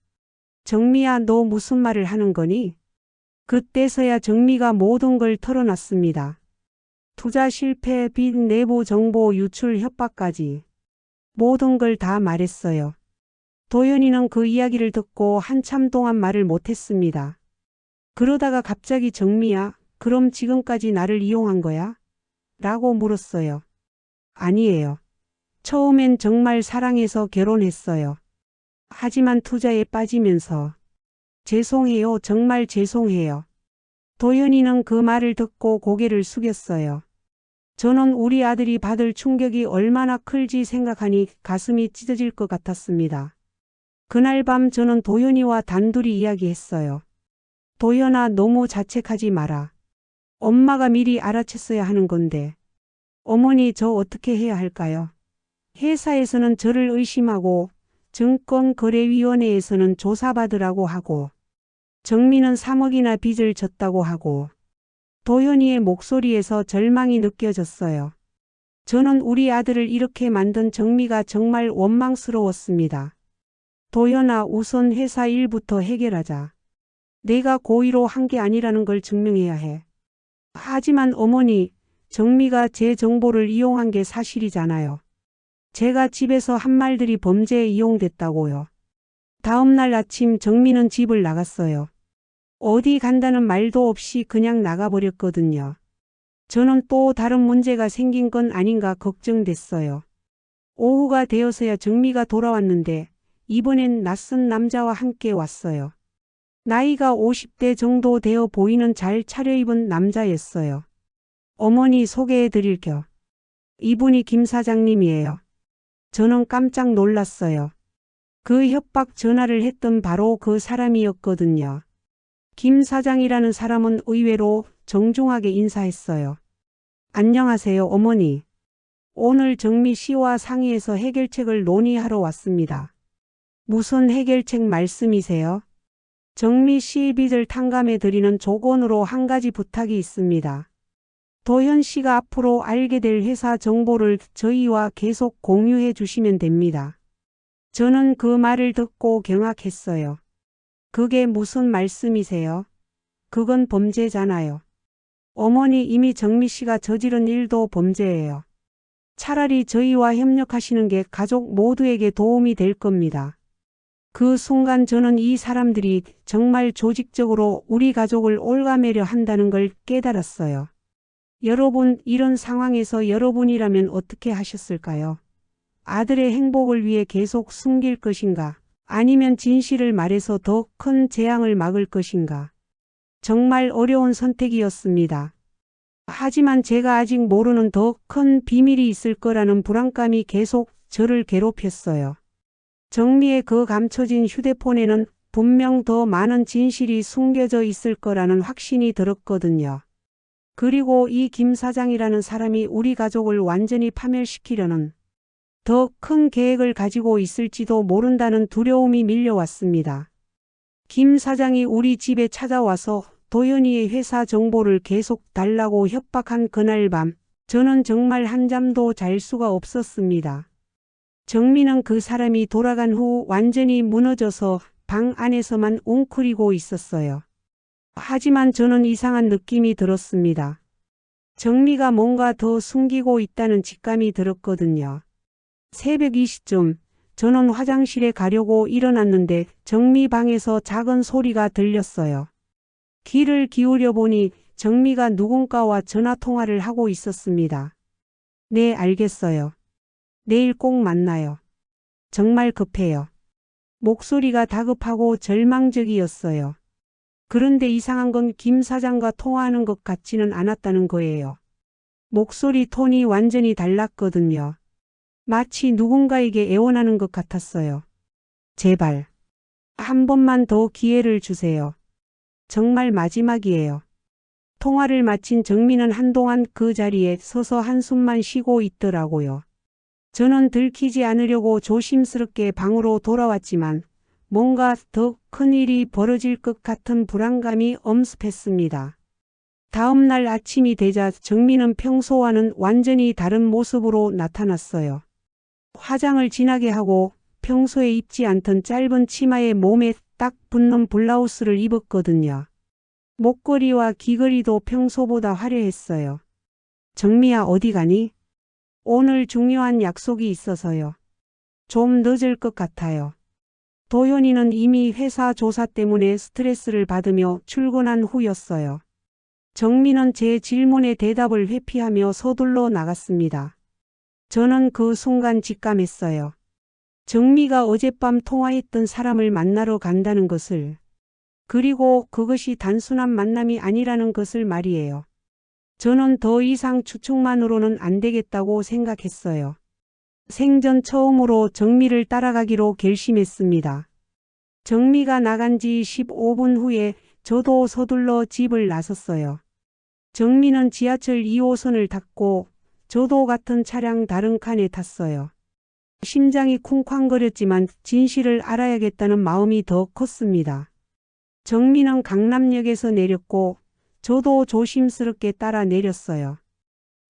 정미야, 너 무슨 말을 하는 거니? 그때서야 정미가 모든 걸 털어놨습니다. 투자 실패, 빚, 내부 정보 유출, 협박까지 모든 걸 다 말했어요. 도연이는 그 이야기를 듣고 한참 동안 말을 못했습니다. 그러다가 갑자기 정미야, 그럼 지금까지 나를 이용한 거야? 라고 물었어요. 아니에요. 처음엔 정말 사랑해서 결혼했어요. 하지만 투자에 빠지면서 죄송해요. 정말 죄송해요. 도연이는 그 말을 듣고 고개를 숙였어요. 저는 우리 아들이 받을 충격이 얼마나 클지 생각하니 가슴이 찢어질 것 같았습니다. 그날 밤 저는 도연이와 단둘이 이야기했어요. 도연아, 너무 자책하지 마라. 엄마가 미리 알아챘어야 하는 건데. 어머니, 저 어떻게 해야 할까요? 회사에서는 저를 의심하고 증권거래위원회에서는 조사받으라고 하고 정민은 3억이나 빚을 졌다고 하고 도연이의 목소리에서 절망이 느껴졌어요. 저는 우리 아들을 이렇게 만든 정미가 정말 원망스러웠습니다. 도연아, 우선 회사 일부터 해결하자. 내가 고의로 한 게 아니라는 걸 증명해야 해. 하지만 어머니, 정미가 제 정보를 이용한 게 사실이잖아요. 제가 집에서 한 말들이 범죄에 이용됐다고요. 다음 날 아침 정미는 집을 나갔어요. 어디 간다는 말도 없이 그냥 나가버렸거든요. 저는 또 다른 문제가 생긴 건 아닌가 걱정됐어요. 오후가 되어서야 정미가 돌아왔는데 이번엔 낯선 남자와 함께 왔어요. 나이가 50대 정도 되어 보이는 잘 차려입은 남자였어요. 어머니, 소개해 드릴게요. 이분이 김 사장님이에요. 저는 깜짝 놀랐어요. 그 협박 전화를 했던 바로 그 사람이었거든요. 김 사장이라는 사람은 의외로 정중하게 인사했어요. 안녕하세요, 어머니. 오늘 정미 씨와 상의해서 해결책을 논의하러 왔습니다. 무슨 해결책 말씀이세요? 정미 씨 빚을 탕감해 드리는 조건으로 한 가지 부탁이 있습니다. 도현 씨가 앞으로 알게 될 회사 정보를 저희와 계속 공유해 주시면 됩니다. 저는 그 말을 듣고 경악했어요. 그게 무슨 말씀이세요? 그건 범죄잖아요. 어머니, 이미 정미 씨가 저지른 일도 범죄예요. 차라리 저희와 협력하시는 게 가족 모두에게 도움이 될 겁니다. 그 순간 저는 이 사람들이 정말 조직적으로 우리 가족을 옭아매려 한다는 걸 깨달았어요. 여러분, 이런 상황에서 여러분이라면 어떻게 하셨을까요? 아들의 행복을 위해 계속 숨길 것인가? 아니면 진실을 말해서 더 큰 재앙을 막을 것인가? 정말 어려운 선택이었습니다. 하지만 제가 아직 모르는 더 큰 비밀이 있을 거라는 불안감이 계속 저를 괴롭혔어요. 정미의 그 감춰진 휴대폰에는 분명 더 많은 진실이 숨겨져 있을 거라는 확신이 들었거든요. 그리고 이 김 사장이라는 사람이 우리 가족을 완전히 파멸시키려는 더 큰 계획을 가지고 있을지도 모른다는 두려움이 밀려왔습니다. 김 사장이 우리 집에 찾아와서 도연이의 회사 정보를 계속 달라고 협박한 그날 밤, 저는 정말 한잠도 잘 수가 없었습니다. 정미는 그 사람이 돌아간 후 완전히 무너져서 방 안에서만 웅크리고 있었어요. 하지만 저는 이상한 느낌이 들었습니다. 정미가 뭔가 더 숨기고 있다는 직감이 들었거든요. 새벽 2시쯤 저는 화장실에 가려고 일어났는데 정미 방에서 작은 소리가 들렸어요. 귀를 기울여 보니 정미가 누군가와 전화 통화를 하고 있었습니다. 네, 알겠어요. 내일 꼭 만나요. 정말 급해요. 목소리가 다급하고 절망적이었어요. 그런데 이상한 건 김 사장과 통화하는 것 같지는 않았다는 거예요. 목소리 톤이 완전히 달랐거든요. 마치 누군가에게 애원하는 것 같았어요. 제발, 한 번만 더 기회를 주세요. 정말 마지막이에요. 통화를 마친 정민은 한동안 그 자리에 서서 한숨만 쉬고 있더라고요. 저는 들키지 않으려고 조심스럽게 방으로 돌아왔지만 뭔가 더 큰 일이 벌어질 것 같은 불안감이 엄습했습니다. 다음 날 아침이 되자 정민은 평소와는 완전히 다른 모습으로 나타났어요. 화장을 진하게 하고 평소에 입지 않던 짧은 치마에 몸에 딱 붙는 블라우스를 입었거든요. 목걸이와 귀걸이도 평소보다 화려했어요. 정미야, 어디 가니? 오늘 중요한 약속이 있어서요. 좀 늦을 것 같아요. 도현이는 이미 회사 조사 때문에 스트레스를 받으며 출근한 후였어요. 정민은 제 질문에 대답을 회피하며 서둘러 나갔습니다. 저는 그 순간 직감했어요. 정미가 어젯밤 통화했던 사람을 만나러 간다는 것을, 그리고 그것이 단순한 만남이 아니라는 것을 말이에요. 저는 더 이상 추측만으로는 안 되겠다고 생각했어요. 생전 처음으로 정미를 따라가기로 결심했습니다. 정미가 나간 지 15분 후에 저도 서둘러 집을 나섰어요. 정미는 지하철 2호선을 탔고 저도 같은 차량 다른 칸에 탔어요. 심장이 쿵쾅거렸지만 진실을 알아야겠다는 마음이 더 컸습니다. 정미는 강남역에서 내렸고 저도 조심스럽게 따라 내렸어요.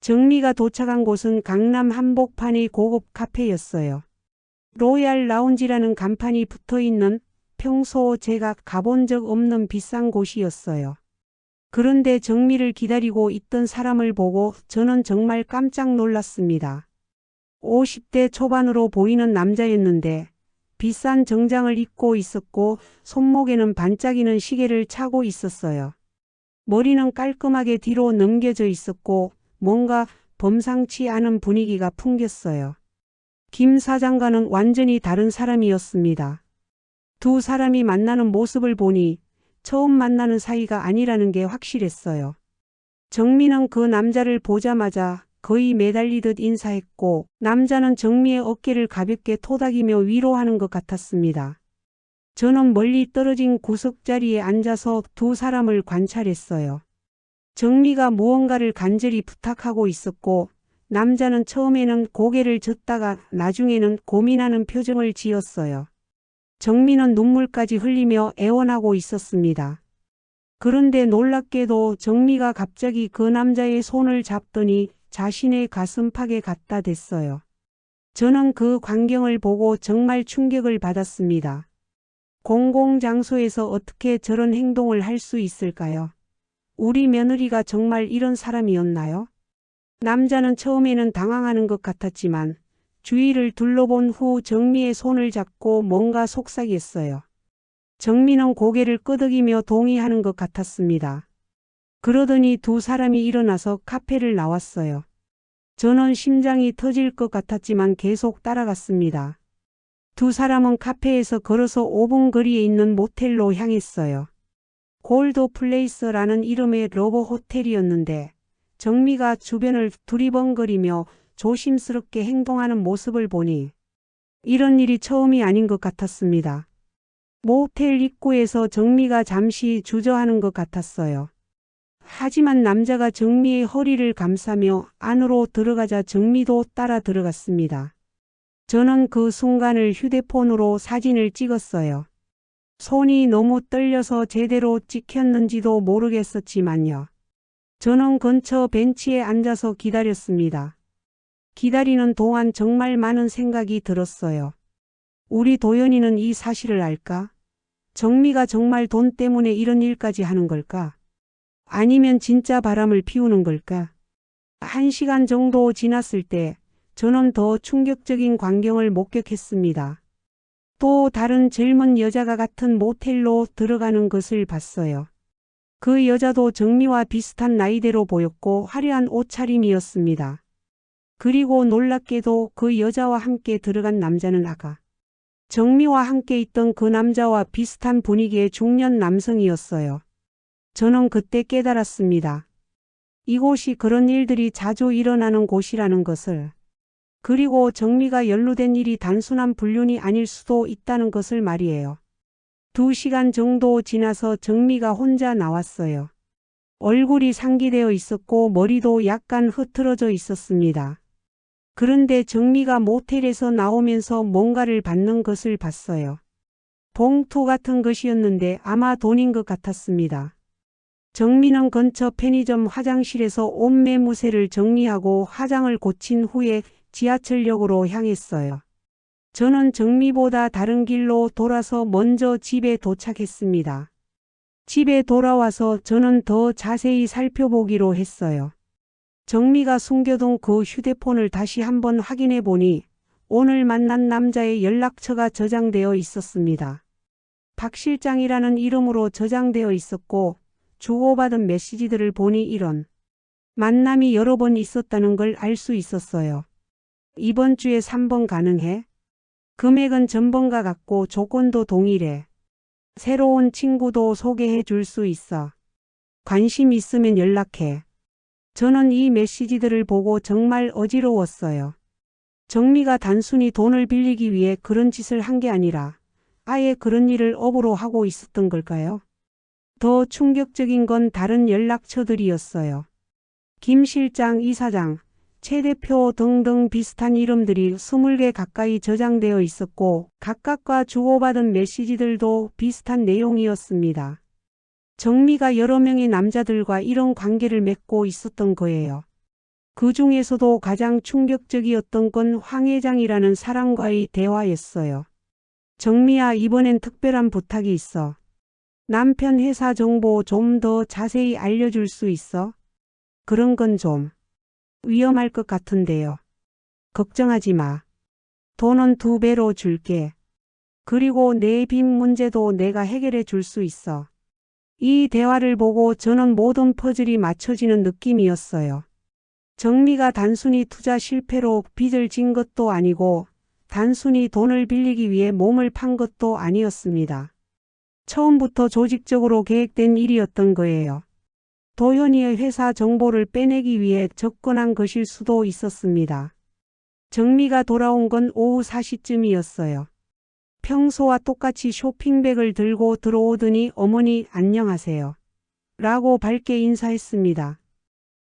정미가 도착한 곳은 강남 한복판의 고급 카페였어요. 로얄 라운지라는 간판이 붙어있는 평소 제가 가본 적 없는 비싼 곳이었어요. 그런데 정미를 기다리고 있던 사람을 보고 저는 정말 깜짝 놀랐습니다. 50대 초반으로 보이는 남자였는데 비싼 정장을 입고 있었고 손목에는 반짝이는 시계를 차고 있었어요. 머리는 깔끔하게 뒤로 넘겨져 있었고 뭔가 범상치 않은 분위기가 풍겼어요. 김 사장과는 완전히 다른 사람이었습니다. 두 사람이 만나는 모습을 보니 처음 만나는 사이가 아니라는 게 확실했어요. 정미는 그 남자를 보자마자 거의 매달리듯 인사했고 남자는 정미의 어깨를 가볍게 토닥이며 위로하는 것 같았습니다. 저는 멀리 떨어진 구석자리에 앉아서 두 사람을 관찰했어요. 정미가 무언가를 간절히 부탁하고 있었고 남자는 처음에는 고개를 젓다가 나중에는 고민하는 표정을 지었어요. 정미는 눈물까지 흘리며 애원하고 있었습니다. 그런데 놀랍게도 정미가 갑자기 그 남자의 손을 잡더니 자신의 가슴팍에 갖다 댔어요. 저는 그 광경을 보고 정말 충격을 받았습니다. 공공장소에서 어떻게 저런 행동을 할 수 있을까요? 우리 며느리가 정말 이런 사람이었나요? 남자는 처음에는 당황하는 것 같았지만 주위를 둘러본 후 정미의 손을 잡고 뭔가 속삭였어요. 정미는 고개를 끄덕이며 동의하는 것 같았습니다. 그러더니 두 사람이 일어나서 카페를 나왔어요. 저는 심장이 터질 것 같았지만 계속 따라갔습니다. 두 사람은 카페에서 걸어서 5분 거리에 있는 모텔로 향했어요. 골드 플레이스라는 이름의 러버 호텔이었는데 정미가 주변을 두리번거리며 조심스럽게 행동하는 모습을 보니 이런 일이 처음이 아닌 것 같았습니다. 모텔 입구에서 정미가 잠시 주저하는 것 같았어요. 하지만 남자가 정미의 허리를 감싸며 안으로 들어가자 정미도 따라 들어갔습니다. 저는 그 순간을 휴대폰으로 사진을 찍었어요. 손이 너무 떨려서 제대로 찍혔는지도 모르겠었지만요. 저는 근처 벤치에 앉아서 기다렸습니다. 기다리는 동안 정말 많은 생각이 들었어요. 우리 도연이는 이 사실을 알까? 정미가 정말 돈 때문에 이런 일까지 하는 걸까? 아니면 진짜 바람을 피우는 걸까? 1시간 정도 지났을 때 저는 더 충격적인 광경을 목격했습니다. 또 다른 젊은 여자가 같은 모텔로 들어가는 것을 봤어요. 그 여자도 정미와 비슷한 나이대로 보였고 화려한 옷차림이었습니다. 그리고 놀랍게도 그 여자와 함께 들어간 남자는 아까 정미와 함께 있던 그 남자와 비슷한 분위기의 중년 남성이었어요. 저는 그때 깨달았습니다. 이곳이 그런 일들이 자주 일어나는 곳이라는 것을, 그리고 정미가 연루된 일이 단순한 불륜이 아닐 수도 있다는 것을 말이에요. 2시간 정도 지나서 정미가 혼자 나왔어요. 얼굴이 상기되어 있었고 머리도 약간 흐트러져 있었습니다. 그런데 정미가 모텔에서 나오면서 뭔가를 받는 것을 봤어요. 봉투 같은 것이었는데 아마 돈인 것 같았습니다. 정미는 근처 편의점 화장실에서 옷매무새를 정리하고 화장을 고친 후에 지하철역으로 향했어요. 저는 정미보다 다른 길로 돌아서 먼저 집에 도착했습니다. 집에 돌아와서 저는 더 자세히 살펴보기로 했어요. 정미가 숨겨둔 그 휴대폰을 다시 한번 확인해 보니 오늘 만난 남자의 연락처가 저장되어 있었습니다. 박 실장이라는 이름으로 저장되어 있었고 주고받은 메시지들을 보니 이런 만남이 여러 번 있었다는 걸 알 수 있었어요. 이번 주에 3번 가능해? 금액은 전번과 같고 조건도 동일해. 새로운 친구도 소개해 줄 수 있어. 관심 있으면 연락해. 저는 이 메시지들을 보고 정말 어지러웠어요. 정미가 단순히 돈을 빌리기 위해 그런 짓을 한 게 아니라 아예 그런 일을 업으로 하고 있었던 걸까요? 더 충격적인 건 다른 연락처들이었어요. 김 실장, 이 사장, 최 대표 등등 비슷한 이름들이 20개 가까이 저장되어 있었고 각각과 주고받은 메시지들도 비슷한 내용이었습니다. 정미가 여러 명의 남자들과 이런 관계를 맺고 있었던 거예요. 그 중에서도 가장 충격적이었던 건 황 회장이라는 사람과의 대화였어요. 정미야, 이번엔 특별한 부탁이 있어. 남편 회사 정보 좀 더 자세히 알려줄 수 있어? 그런 건 좀 위험할 것 같은데요. 걱정하지 마. 돈은 2배로 줄게. 그리고 내 빚 문제도 내가 해결해 줄 수 있어. 이 대화를 보고 저는 모든 퍼즐이 맞춰지는 느낌이었어요. 정미가 단순히 투자 실패로 빚을 진 것도 아니고 단순히 돈을 빌리기 위해 몸을 판 것도 아니었습니다. 처음부터 조직적으로 계획된 일이었던 거예요. 도현이의 회사 정보를 빼내기 위해 접근한 것일 수도 있었습니다. 정미가 돌아온 건 오후 4시쯤이었어요. 평소와 똑같이 쇼핑백을 들고 들어오더니 어머니 안녕하세요. 라고 밝게 인사했습니다.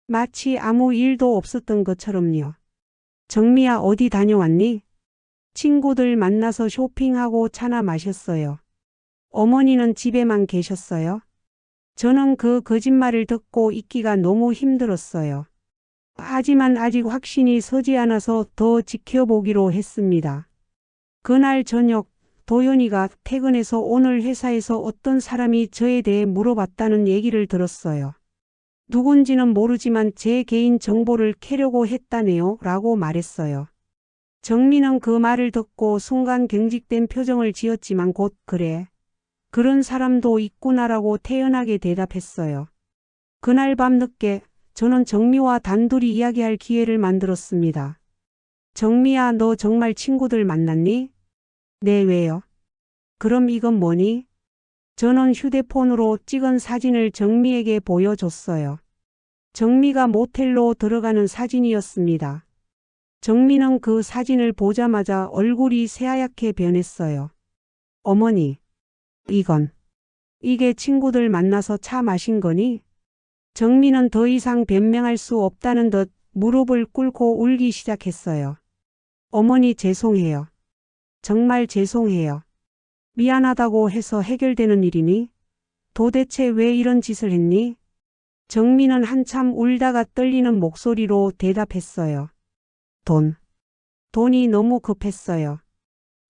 마치 아무 일도 없었던 것처럼요. 정미야, 어디 다녀왔니? 친구들 만나서 쇼핑하고 차나 마셨어요. 어머니는 집에만 계셨어요? 저는 그 거짓말을 듣고 있기가 너무 힘들었어요. 하지만 아직 확신이 서지 않아서 더 지켜보기로 했습니다. 그날 저녁 도연이가 퇴근해서 오늘 회사에서 어떤 사람이 저에 대해 물어봤다는 얘기를 들었어요. 누군지는 모르지만 제 개인 정보를 캐려고 했다네요 라고 말했어요. 정미는 그 말을 듣고 순간 경직된 표정을 지었지만 곧 그래. 그런 사람도 있구나라고 태연하게 대답했어요. 그날 밤 늦게 저는 정미와 단둘이 이야기할 기회를 만들었습니다. 정미야, 너 정말 친구들 만났니? 네, 왜요? 그럼 이건 뭐니? 저는 휴대폰으로 찍은 사진을 정미에게 보여줬어요. 정미가 모텔로 들어가는 사진이었습니다. 정미는 그 사진을 보자마자 얼굴이 새하얗게 변했어요. 어머니, 이게 친구들 만나서 차 마신 거니? 정미는 더 이상 변명할 수 없다는 듯 무릎을 꿇고 울기 시작했어요. 어머니, 죄송해요. 정말 죄송해요. 미안하다고 해서 해결되는 일이니? 도대체 왜 이런 짓을 했니? 정미는 한참 울다가 떨리는 목소리로 대답했어요. 돈이 너무 급했어요.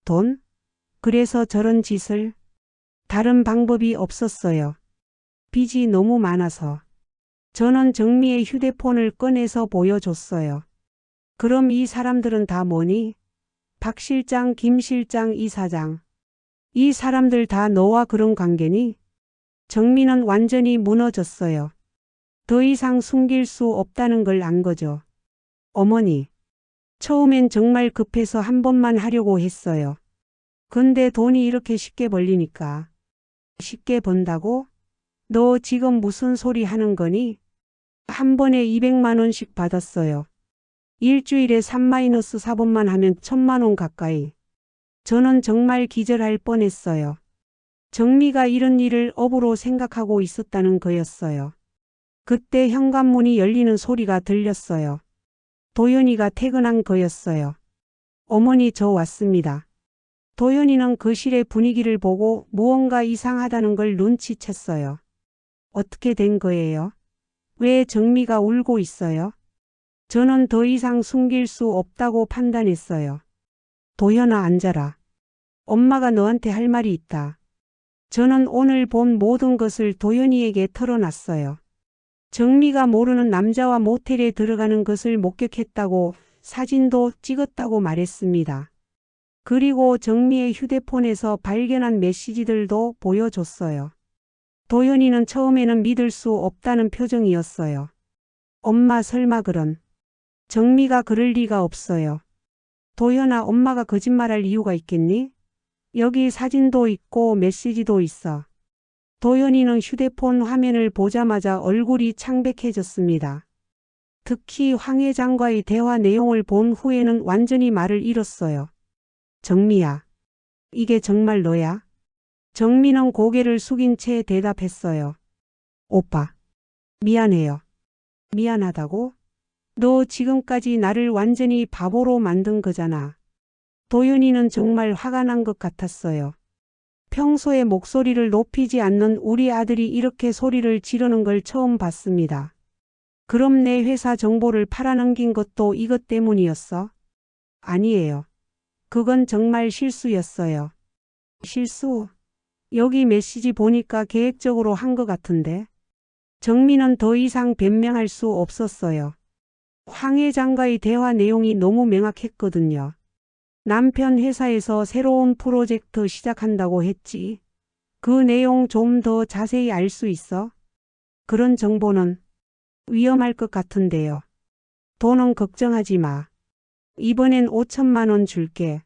돈? 그래서 저런 짓을? 다른 방법이 없었어요. 빚이 너무 많아서. 저는 정미의 휴대폰을 꺼내서 보여줬어요. 그럼 이 사람들은 다 뭐니? 박 실장, 김 실장, 이 사장. 이 사람들 다 너와 그런 관계니? 정미는 완전히 무너졌어요. 더 이상 숨길 수 없다는 걸 안 거죠. 어머니, 처음엔 정말 급해서 한 번만 하려고 했어요. 근데 돈이 이렇게 쉽게 벌리니까. 쉽게 번다고? 너 지금 무슨 소리 하는 거니? 한 번에 200만 원씩 받았어요. 일주일에 3-4번만 하면 1000만 원 가까이. 저는 정말 기절할 뻔했어요. 정미가 이런 일을 업으로 생각하고 있었다는 거였어요. 그때 현관문이 열리는 소리가 들렸어요. 도연이가 퇴근한 거였어요. 어머니, 저 왔습니다. 도연이는 거실의 분위기를 보고 무언가 이상하다는 걸 눈치챘어요. 어떻게 된 거예요? 왜 정미가 울고 있어요? 저는 더 이상 숨길 수 없다고 판단했어요. 도연아, 앉아라. 엄마가 너한테 할 말이 있다. 저는 오늘 본 모든 것을 도연이에게 털어놨어요. 정미가 모르는 남자와 모텔에 들어가는 것을 목격했다고, 사진도 찍었다고 말했습니다. 그리고 정미의 휴대폰에서 발견한 메시지들도 보여줬어요. 도연이는 처음에는 믿을 수 없다는 표정이었어요. 엄마 설마 그런. 정미가 그럴 리가 없어요. 도연아, 엄마가 거짓말할 이유가 있겠니? 여기 사진도 있고 메시지도 있어. 도연이는 휴대폰 화면을 보자마자 얼굴이 창백해졌습니다. 특히 황 회장과의 대화 내용을 본 후에는 완전히 말을 잃었어요. 정미야, 이게 정말 너야? 정미는 고개를 숙인 채 대답했어요. 오빠, 미안해요. 미안하다고? 너 지금까지 나를 완전히 바보로 만든 거잖아. 도연이는 정말 화가 난 것 같았어요. 평소에 목소리를 높이지 않는 우리 아들이 이렇게 소리를 지르는 걸 처음 봤습니다. 그럼 내 회사 정보를 팔아넘긴 것도 이것 때문이었어? 아니에요. 그건 정말 실수였어요. 실수? 여기 메시지 보니까 계획적으로 한 것 같은데. 정민은 더 이상 변명할 수 없었어요. 황 회장과의 대화 내용이 너무 명확했거든요. 남편 회사에서 새로운 프로젝트 시작한다고 했지. 그 내용 좀 더 자세히 알 수 있어? 그런 정보는 위험할 것 같은데요. 돈은 걱정하지 마. 이번엔 5천만 원 줄게.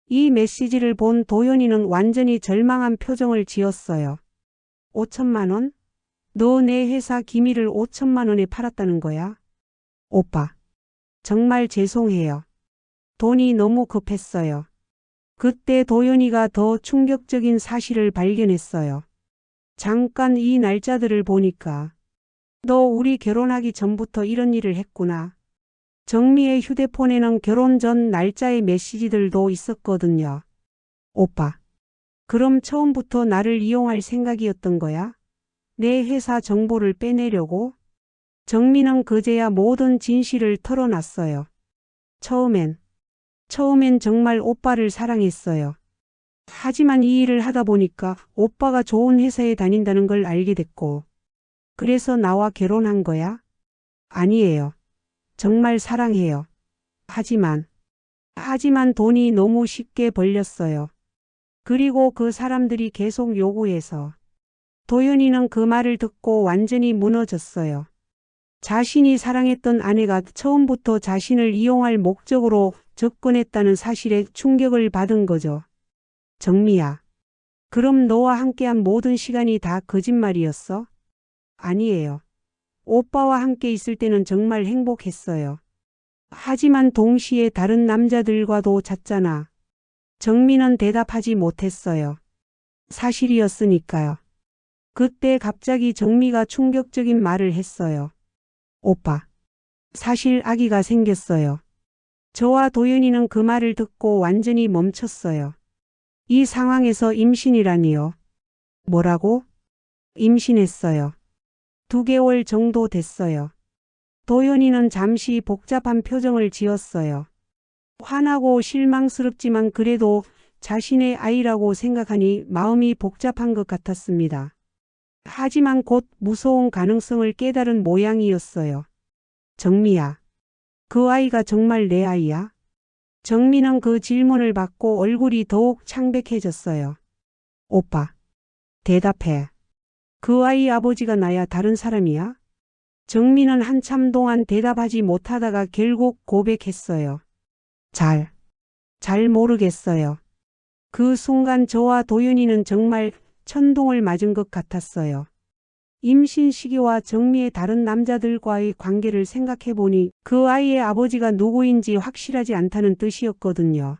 이 메시지를 본 도연이는 완전히 절망한 표정을 지었어요. 5천만 원? 너 내 회사 기밀을 5천만 원에 팔았다는 거야? 오빠, 정말 죄송해요. 돈이 너무 급했어요. 그때 도연이가 더 충격적인 사실을 발견했어요. 잠깐 이 날짜들을 보니까 너 우리 결혼하기 전부터 이런 일을 했구나. 정미의 휴대폰에는 결혼 전 날짜의 메시지들도 있었거든요. 오빠, 그럼 처음부터 나를 이용할 생각이었던 거야? 내 회사 정보를 빼내려고? 정미는 그제야 모든 진실을 털어놨어요. 처음엔 정말 오빠를 사랑했어요. 하지만 이 일을 하다 보니까 오빠가 좋은 회사에 다닌다는 걸 알게 됐고, 그래서 나와 결혼한 거야? 아니에요. 정말 사랑해요. 하지만 돈이 너무 쉽게 벌렸어요. 그리고 그 사람들이 계속 요구해서. 도연이는 그 말을 듣고 완전히 무너졌어요. 자신이 사랑했던 아내가 처음부터 자신을 이용할 목적으로 접근했다는 사실에 충격을 받은 거죠. 정미야, 그럼 너와 함께한 모든 시간이 다 거짓말이었어? 아니에요. 오빠와 함께 있을 때는 정말 행복했어요. 하지만 동시에 다른 남자들과도 잤잖아. 정민은 대답하지 못했어요. 사실이었으니까요. 그때 갑자기 정미가 충격적인 말을 했어요. 오빠, 사실 아기가 생겼어요. 저와 도연이는 그 말을 듣고 완전히 멈췄어요. 이 상황에서 임신이라니요. 뭐라고? 임신했어요. 2개월 정도 됐어요. 도연이는 잠시 복잡한 표정을 지었어요. 화나고 실망스럽지만 그래도 자신의 아이라고 생각하니 마음이 복잡한 것 같았습니다. 하지만 곧 무서운 가능성을 깨달은 모양이었어요. 정미야, 그 아이가 정말 내 아이야? 정미는 그 질문을 받고 얼굴이 더욱 창백해졌어요. 오빠, 대답해. 그 아이 아버지가 나야 다른 사람이야? 정미는 한참 동안 대답하지 못하다가 결국 고백했어요. 잘 모르겠어요. 그 순간 저와 도윤이는 정말 천둥을 맞은 것 같았어요. 임신 시기와 정미의 다른 남자들과의 관계를 생각해보니 그 아이의 아버지가 누구인지 확실하지 않다는 뜻이었거든요.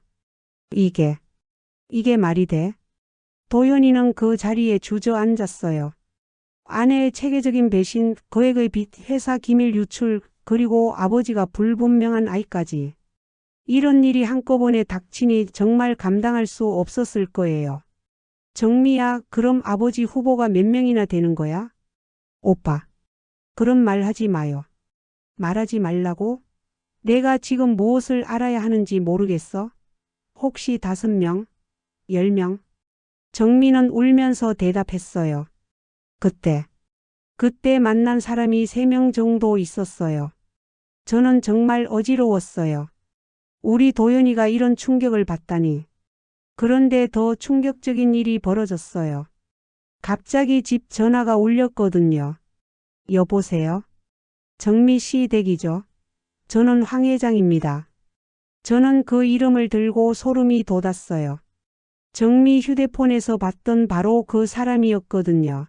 이게 말이 돼? 도연이는 그 자리에 주저앉았어요. 아내의 체계적인 배신, 거액의 빚, 회사 기밀 유출, 그리고 아버지가 불분명한 아이까지. 이런 일이 한꺼번에 닥치니 정말 감당할 수 없었을 거예요. 정미야, 그럼 아버지 후보가 몇 명이나 되는 거야? 오빠, 그런 말 하지 마요. 말하지 말라고? 내가 지금 무엇을 알아야 하는지 모르겠어? 혹시 5명? 10명? 정미는 울면서 대답했어요. 그때 만난 사람이 3명 정도 있었어요. 저는 정말 어지러웠어요. 우리 도연이가 이런 충격을 받다니. 그런데 더 충격적인 일이 벌어졌어요. 갑자기 집 전화가 울렸거든요. 여보세요? 정미 씨 댁이죠? 저는 황 회장입니다. 저는 그 이름을 들고 소름이 돋았어요. 정미 휴대폰에서 봤던 바로 그 사람이었거든요.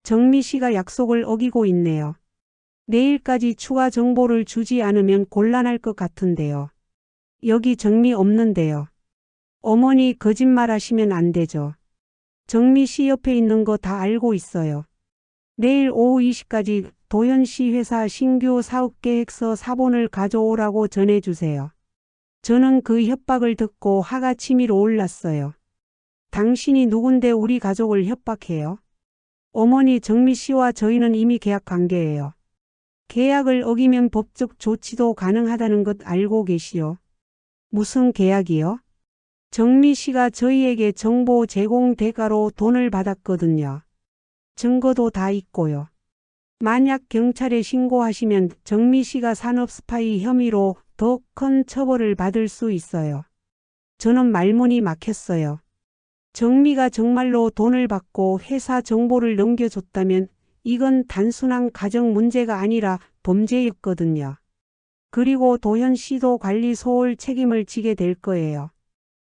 정미 씨가 약속을 어기고 있네요. 내일까지 추가 정보를 주지 않으면 곤란할 것 같은데요. 여기 정미 없는데요. 어머니 거짓말하시면 안 되죠. 정미 씨 옆에 있는 거 다 알고 있어요. 내일 오후 2시까지 도현 씨 회사 신규 사업계획서 사본을 가져오라고 전해주세요. 저는 그 협박을 듣고 화가 치밀어 올랐어요. 당신이 누군데 우리 가족을 협박해요? 어머니, 정미 씨와 저희는 이미 계약 관계예요. 계약을 어기면 법적 조치도 가능하다는 것 알고 계시오? 무슨 계약이요? 정미 씨가 저희에게 정보 제공 대가로 돈을 받았거든요. 증거도 다 있고요. 만약 경찰에 신고하시면 정미 씨가 산업 스파이 혐의로 더 큰 처벌을 받을 수 있어요. 저는 말문이 막혔어요. 정미가 정말로 돈을 받고 회사 정보를 넘겨줬다면 이건 단순한 가정 문제가 아니라 범죄였거든요. 그리고 도현 씨도 관리 소홀 책임을 지게 될 거예요.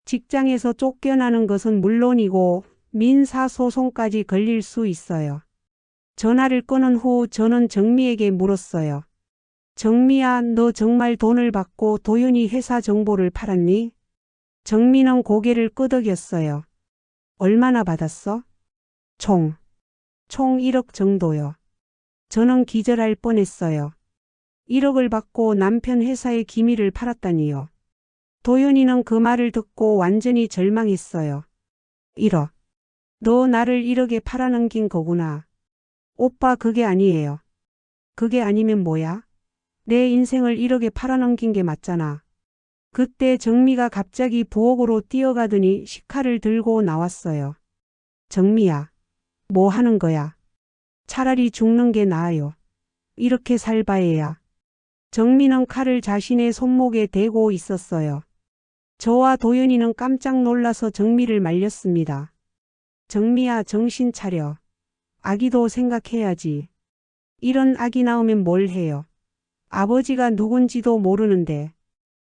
직장에서 쫓겨나는 것은 물론이고 민사소송까지 걸릴 수 있어요. 전화를 끊은 후 저는 정미에게 물었어요. 정미야, 너 정말 돈을 받고 도현이 회사 정보를 팔았니? 정미는 고개를 끄덕였어요. 얼마나 받았어? 총 1억 정도요. 저는 기절할 뻔했어요. 1억을 받고 남편 회사의 기밀을 팔았다니요. 도현이는 그 말을 듣고 완전히 절망했어요. 1억. 너 나를 1억에 팔아넘긴 거구나. 오빠, 그게 아니에요. 그게 아니면 뭐야? 내 인생을 1억에 팔아넘긴 게 맞잖아. 그때 정미가 갑자기 부엌으로 뛰어가더니 식칼을 들고 나왔어요. 정미야, 뭐 하는 거야? 차라리 죽는 게 나아요. 이렇게 살 바에야. 정미는 칼을 자신의 손목에 대고 있었어요. 저와 도연이는 깜짝 놀라서 정미를 말렸습니다. 정미야, 정신 차려. 아기도 생각해야지. 이런 아기 나오면 뭘 해요? 아버지가 누군지도 모르는데.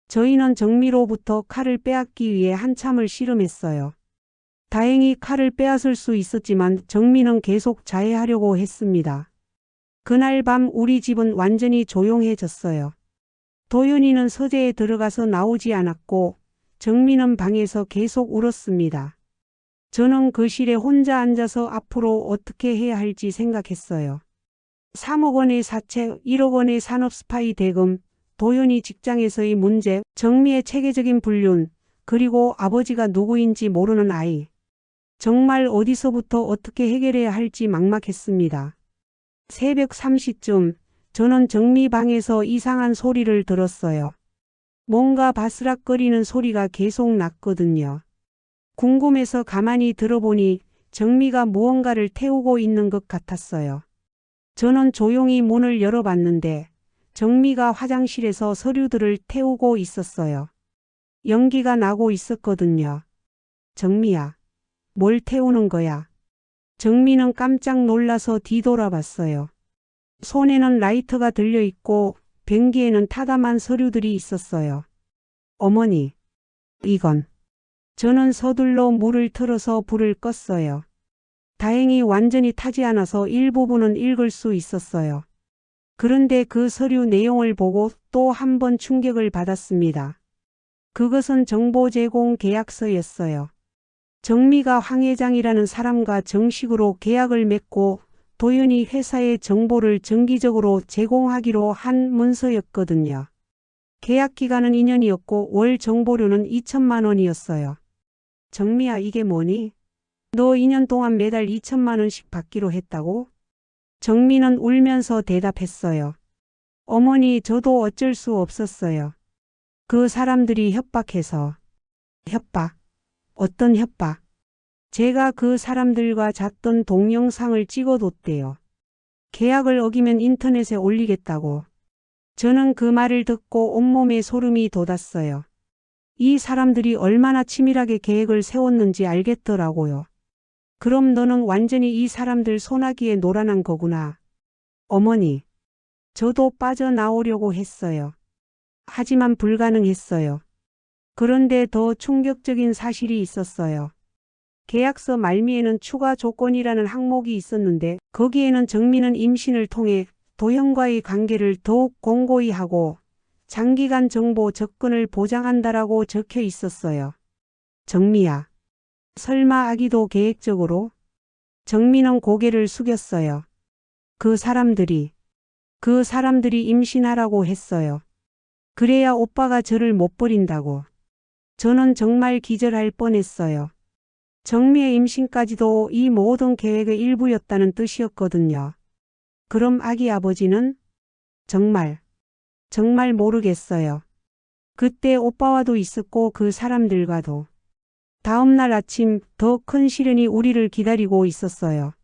저희는 정미로부터 칼을 빼앗기 위해 한참을 씨름했어요. 다행히 칼을 빼앗을 수 있었지만 정미는 계속 자해하려고 했습니다. 그날 밤 우리 집은 완전히 조용해졌어요. 도윤이는 서재에 들어가서 나오지 않았고 정미는 방에서 계속 울었습니다. 저는 거실에 혼자 앉아서 앞으로 어떻게 해야 할지 생각했어요. 3억 원의 사채, 1억 원의 산업 스파이 대금, 도윤이 직장에서의 문제, 정미의 체계적인 불륜, 그리고 아버지가 누구인지 모르는 아이. 정말 어디서부터 어떻게 해결해야 할지 막막했습니다. 새벽 3시쯤 저는 정미 방에서 이상한 소리를 들었어요. 뭔가 바스락거리는 소리가 계속 났거든요. 궁금해서 가만히 들어보니 정미가 무언가를 태우고 있는 것 같았어요. 저는 조용히 문을 열어봤는데 정미가 화장실에서 서류들을 태우고 있었어요. 연기가 나고 있었거든요. 정미야, 뭘 태우는 거야? 정미는 깜짝 놀라서 뒤돌아봤어요. 손에는 라이터가 들려있고 변기에는 타담한 서류들이 있었어요. 어머니, 이건. 저는 서둘러 물을 틀어서 불을 껐어요. 다행히 완전히 타지 않아서 일부분은 읽을 수 있었어요. 그런데 그 서류 내용을 보고 또 한 번 충격을 받았습니다. 그것은 정보 제공 계약서였어요. 정미가 황 회장이라는 사람과 정식으로 계약을 맺고 도윤이 회사의 정보를 정기적으로 제공하기로 한 문서였거든요. 계약 기간은 2년이었고 월 정보료는 2천만 원이었어요. 정미야, 이게 뭐니? 너 2년 동안 매달 2천만 원씩 받기로 했다고? 정미는 울면서 대답했어요. 어머니, 저도 어쩔 수 없었어요. 그 사람들이 협박해서. 협박? 어떤 협박? 제가 그 사람들과 잤던 동영상을 찍어뒀대요. 계약을 어기면 인터넷에 올리겠다고. 저는 그 말을 듣고 온몸에 소름이 돋았어요. 이 사람들이 얼마나 치밀하게 계획을 세웠는지 알겠더라고요. 그럼 너는 완전히 이 사람들 소나기에 놀아난 거구나. 어머니, 저도 빠져나오려고 했어요. 하지만 불가능했어요. 그런데 더 충격적인 사실이 있었어요. 계약서 말미에는 추가 조건이라는 항목이 있었는데 거기에는 정미는 임신을 통해 도현과의 관계를 더욱 공고히 하고 장기간 정보 접근을 보장한다라고 적혀 있었어요. 정미야, 설마 아기도 계획적으로? 정미는 고개를 숙였어요. 그 사람들이 임신하라고 했어요. 그래야 오빠가 저를 못 버린다고. 저는 정말 기절할 뻔했어요. 정미의 임신까지도 이 모든 계획의 일부였다는 뜻이었거든요. 그럼 아기 아버지는? 정말 모르겠어요. 그때 오빠와도 있었고 그 사람들과도. 다음 날 아침 더 큰 시련이 우리를 기다리고 있었어요.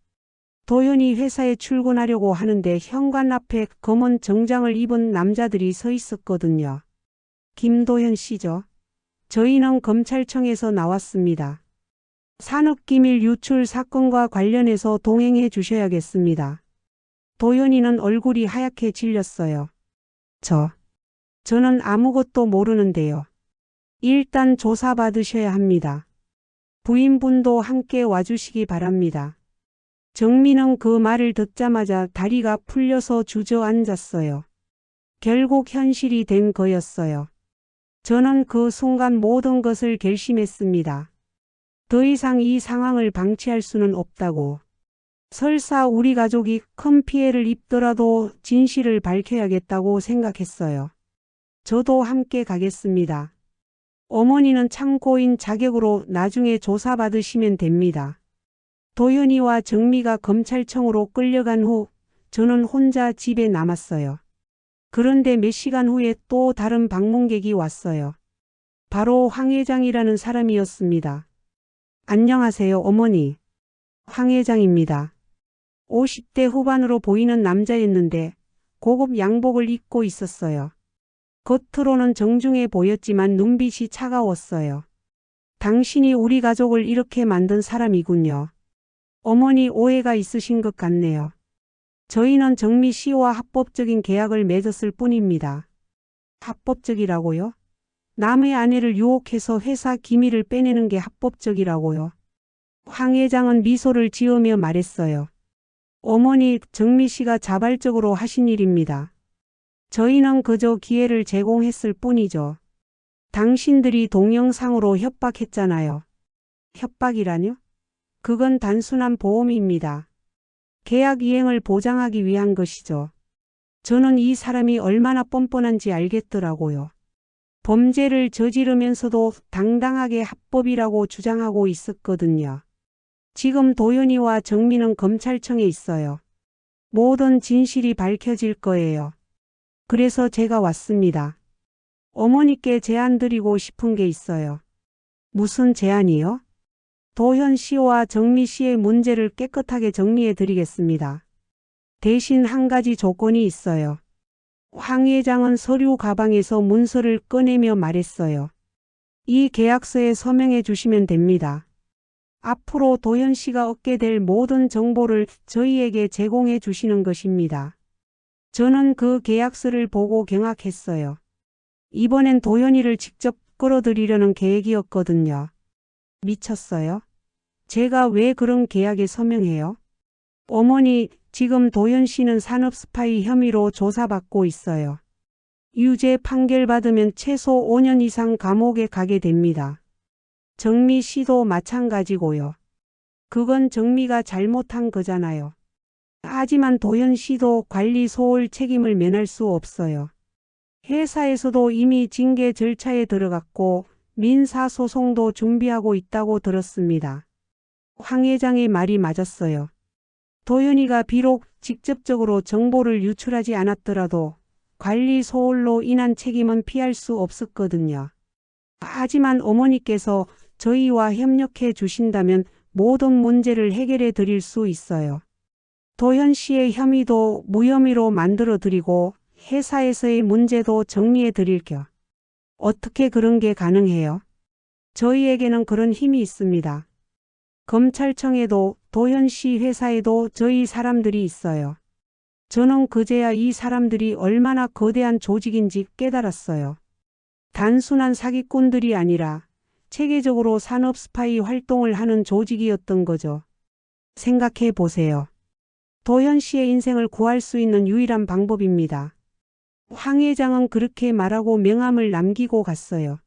도현이 회사에 출근하려고 하는데 현관 앞에 검은 정장을 입은 남자들이 서 있었거든요. 김도현 씨죠? 저희는 검찰청에서 나왔습니다. 산업기밀 유출 사건과 관련해서 동행해 주셔야겠습니다. 도현이는 얼굴이 하얗게 질렸어요. 저는 아무것도 모르는데요. 일단 조사받으셔야 합니다. 부인분도 함께 와주시기 바랍니다. 정민은 그 말을 듣자마자 다리가 풀려서 주저앉았어요. 결국 현실이 된 거였어요. 저는 그 순간 모든 것을 결심했습니다. 더 이상 이 상황을 방치할 수는 없다고. 설사 우리 가족이 큰 피해를 입더라도 진실을 밝혀야겠다고 생각했어요. 저도 함께 가겠습니다. 어머니는 참고인 자격으로 나중에 조사받으시면 됩니다. 도현이와 정미가 검찰청으로 끌려간 후 저는 혼자 집에 남았어요. 그런데 몇 시간 후에 또 다른 방문객이 왔어요. 바로 황 회장이라는 사람이었습니다. 안녕하세요, 어머니. 황 회장입니다. 50대 후반으로 보이는 남자였는데 고급 양복을 입고 있었어요. 겉으로는 정중해 보였지만 눈빛이 차가웠어요. 당신이 우리 가족을 이렇게 만든 사람이군요. 어머니 오해가 있으신 것 같네요. 저희는 정미 씨와 합법적인 계약을 맺었을 뿐입니다. 합법적이라고요? 남의 아내를 유혹해서 회사 기밀을 빼내는 게 합법적이라고요? 황 회장은 미소를 지으며 말했어요. 어머니, 정미 씨가 자발적으로 하신 일입니다. 저희는 그저 기회를 제공했을 뿐이죠. 당신들이 동영상으로 협박했잖아요. 협박이라뇨? 그건 단순한 보험입니다. 계약 이행을 보장하기 위한 것이죠. 저는 이 사람이 얼마나 뻔뻔한지 알겠더라고요. 범죄를 저지르면서도 당당하게 합법이라고 주장하고 있었거든요. 지금 도현이와 정민은 검찰청에 있어요. 모든 진실이 밝혀질 거예요. 그래서 제가 왔습니다. 어머니께 제안 드리고 싶은 게 있어요. 무슨 제안이요? 도현 씨와 정미 씨의 문제를 깨끗하게 정리해 드리겠습니다. 대신 한 가지 조건이 있어요. 황 회장은 서류 가방에서 문서를 꺼내며 말했어요. 이 계약서에 서명해 주시면 됩니다. 앞으로 도현 씨가 얻게 될 모든 정보를 저희에게 제공해 주시는 것입니다. 저는 그 계약서를 보고 경악했어요. 이번엔 도현이를 직접 끌어들이려는 계획이었거든요. 미쳤어요? 제가 왜 그런 계약에 서명해요? 어머니, 지금 도현 씨는 산업 스파이 혐의로 조사받고 있어요. 유죄 판결받으면 최소 5년 이상 감옥에 가게 됩니다. 정미 씨도 마찬가지고요. 그건 정미가 잘못한 거잖아요. 하지만 도현 씨도 관리 소홀 책임을 면할 수 없어요. 회사에서도 이미 징계 절차에 들어갔고 민사소송도 준비하고 있다고 들었습니다. 황 회장의 말이 맞았어요. 도현이가 비록 직접적으로 정보를 유출하지 않았더라도 관리 소홀로 인한 책임은 피할 수 없었거든요. 하지만 어머니께서 저희와 협력해 주신다면 모든 문제를 해결해 드릴 수 있어요. 도현 씨의 혐의도 무혐의로 만들어 드리고 회사에서의 문제도 정리해 드릴 겸. 어떻게 그런 게 가능해요? 저희에게는 그런 힘이 있습니다. 검찰청에도 도현 씨 회사에도 저희 사람들이 있어요. 저는 그제야 이 사람들이 얼마나 거대한 조직인지 깨달았어요. 단순한 사기꾼들이 아니라 체계적으로 산업 스파이 활동을 하는 조직이었던 거죠. 생각해 보세요. 도현 씨의 인생을 구할 수 있는 유일한 방법입니다. 황 회장은 그렇게 말하고 명함을 남기고 갔어요.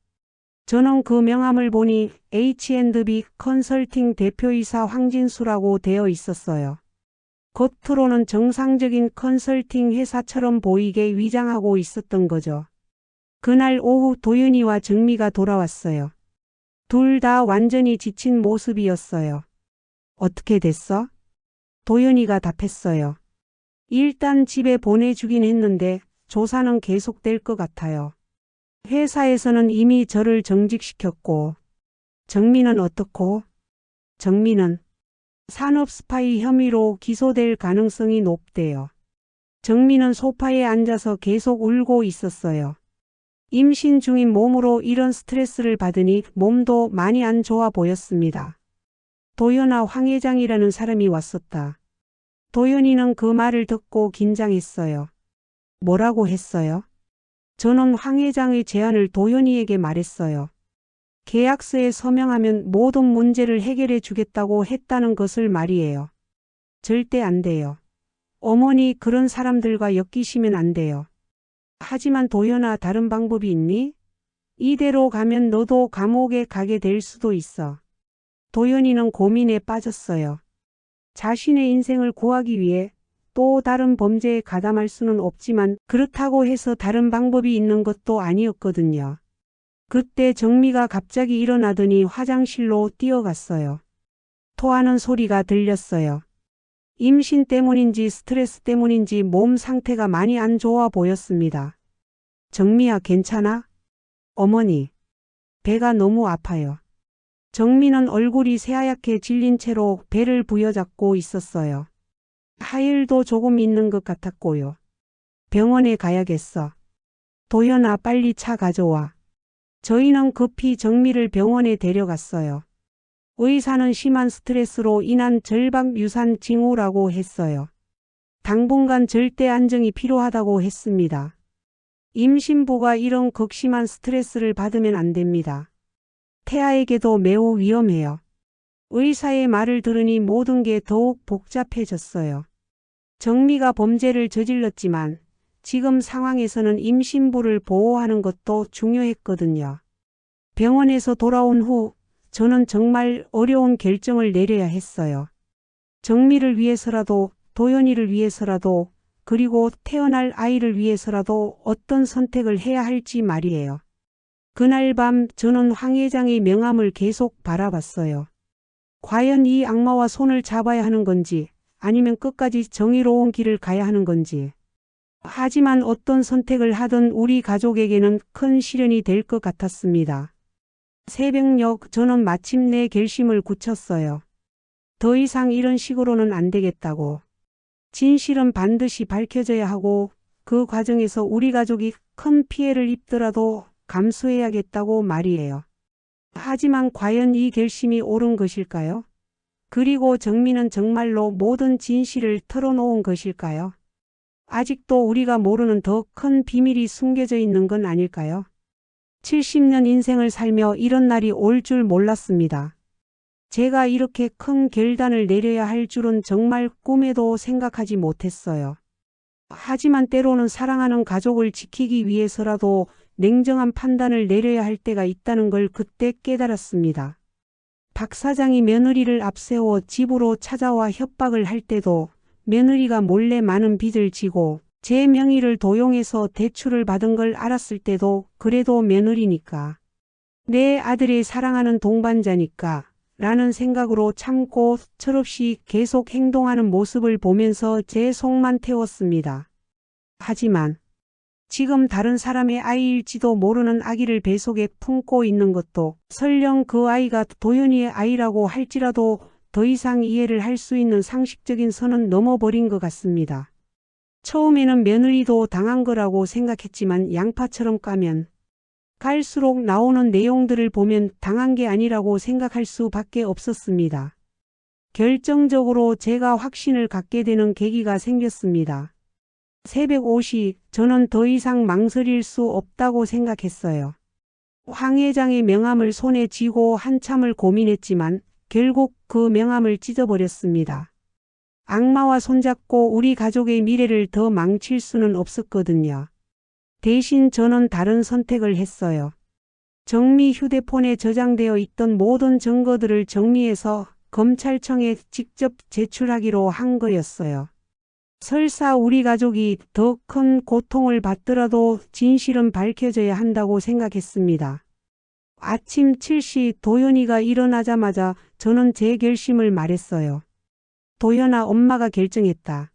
저는 그 명함을 보니 H&B 컨설팅 대표이사 황진수라고 되어 있었어요. 겉으로는 정상적인 컨설팅 회사처럼 보이게 위장하고 있었던 거죠. 그날 오후 도윤이와 정미가 돌아왔어요. 둘 다 완전히 지친 모습이었어요. 어떻게 됐어? 도윤이가 답했어요. 일단 집에 보내주긴 했는데 조사는 계속될 것 같아요. 회사에서는 이미 저를 정직시켰고. 정미는 어떻고? 정미는 산업 스파이 혐의로 기소될 가능성이 높대요. 정미는 소파에 앉아서 계속 울고 있었어요. 임신 중인 몸으로 이런 스트레스를 받으니 몸도 많이 안 좋아 보였습니다. 도연아 황 회장이라는 사람이 왔었다. 도연이는 그 말을 듣고 긴장했어요. 뭐라고 했어요? 저는 황 회장의 제안을 도연이에게 말했어요. 계약서에 서명하면 모든 문제를 해결해 주겠다고 했다는 것을 말이에요. 절대 안 돼요. 어머니 그런 사람들과 엮이시면 안 돼요. 하지만 도연아 다른 방법이 있니? 이대로 가면 너도 감옥에 가게 될 수도 있어. 도연이는 고민에 빠졌어요. 자신의 인생을 구하기 위해 또 다른 범죄에 가담할 수는 없지만 그렇다고 해서 다른 방법이 있는 것도 아니었거든요. 그때 정미가 갑자기 일어나더니 화장실로 뛰어갔어요. 토하는 소리가 들렸어요. 임신 때문인지 스트레스 때문인지 몸 상태가 많이 안 좋아 보였습니다. 정미야 괜찮아? 어머니, 배가 너무 아파요. 정미는 얼굴이 새하얗게 질린 채로 배를 부여잡고 있었어요. 하혈도 조금 있는 것 같았고요. 병원에 가야겠어. 도연아 빨리 차 가져와. 저희는 급히 정미를 병원에 데려갔어요. 의사는 심한 스트레스로 인한 절박 유산 징후라고 했어요. 당분간 절대 안정이 필요하다고 했습니다. 임신부가 이런 극심한 스트레스를 받으면 안 됩니다. 태아에게도 매우 위험해요. 의사의 말을 들으니 모든 게 더욱 복잡해졌어요. 정미가 범죄를 저질렀지만 지금 상황에서는 임신부를 보호하는 것도 중요했거든요. 병원에서 돌아온 후 저는 정말 어려운 결정을 내려야 했어요. 정미를 위해서라도 도연이를 위해서라도 그리고 태어날 아이를 위해서라도 어떤 선택을 해야 할지 말이에요. 그날 밤 저는 황 회장의 명함을 계속 바라봤어요. 과연 이 악마와 손을 잡아야 하는 건지 아니면 끝까지 정의로운 길을 가야 하는 건지. 하지만 어떤 선택을 하든 우리 가족에게는 큰 시련이 될 것 같았습니다. 새벽녘 저는 마침내 결심을 굳혔어요. 더 이상 이런 식으로는 안 되겠다고. 진실은 반드시 밝혀져야 하고 그 과정에서 우리 가족이 큰 피해를 입더라도 감수해야겠다고 말이에요. 하지만 과연 이 결심이 옳은 것일까요? 그리고 정미는 정말로 모든 진실을 털어놓은 것일까요? 아직도 우리가 모르는 더 큰 비밀이 숨겨져 있는 건 아닐까요? 70년 인생을 살며 이런 날이 올 줄 몰랐습니다. 제가 이렇게 큰 결단을 내려야 할 줄은 정말 꿈에도 생각하지 못했어요. 하지만 때로는 사랑하는 가족을 지키기 위해서라도 냉정한 판단을 내려야 할 때가 있다는 걸 그때 깨달았습니다. 박 사장이 며느리를 앞세워 집으로 찾아와 협박을 할 때도 며느리가 몰래 많은 빚을 지고 제 명의를 도용해서 대출을 받은 걸 알았을 때도 그래도 며느리니까, 내 아들이 사랑하는 동반자니까 라는 생각으로 참고 철없이 계속 행동하는 모습을 보면서 제 속만 태웠습니다. 하지만 지금 다른 사람의 아이일지도 모르는 아기를 뱃속에 품고 있는 것도, 설령 그 아이가 도연이의 아이라고 할지라도 더 이상 이해를 할 수 있는 상식적인 선은 넘어버린 것 같습니다. 처음에는 며느리도 당한 거라고 생각했지만 양파처럼 까면 갈수록 나오는 내용들을 보면 당한 게 아니라고 생각할 수밖에 없었습니다. 결정적으로 제가 확신을 갖게 되는 계기가 생겼습니다. 새벽 5시 저는 더 이상 망설일 수 없다고 생각했어요. 황 회장의 명함을 손에 쥐고 한참을 고민했지만 결국 그 명함을 찢어버렸습니다. 악마와 손잡고 우리 가족의 미래를 더 망칠 수는 없었거든요. 대신 저는 다른 선택을 했어요. 정미 휴대폰에 저장되어 있던 모든 증거들을 정리해서 검찰청에 직접 제출하기로 한 거였어요. 설사 우리 가족이 더 큰 고통을 받더라도 진실은 밝혀져야 한다고 생각했습니다. 아침 7시 도연이가 일어나자마자 저는 제 결심을 말했어요. 도연아, 엄마가 결정했다.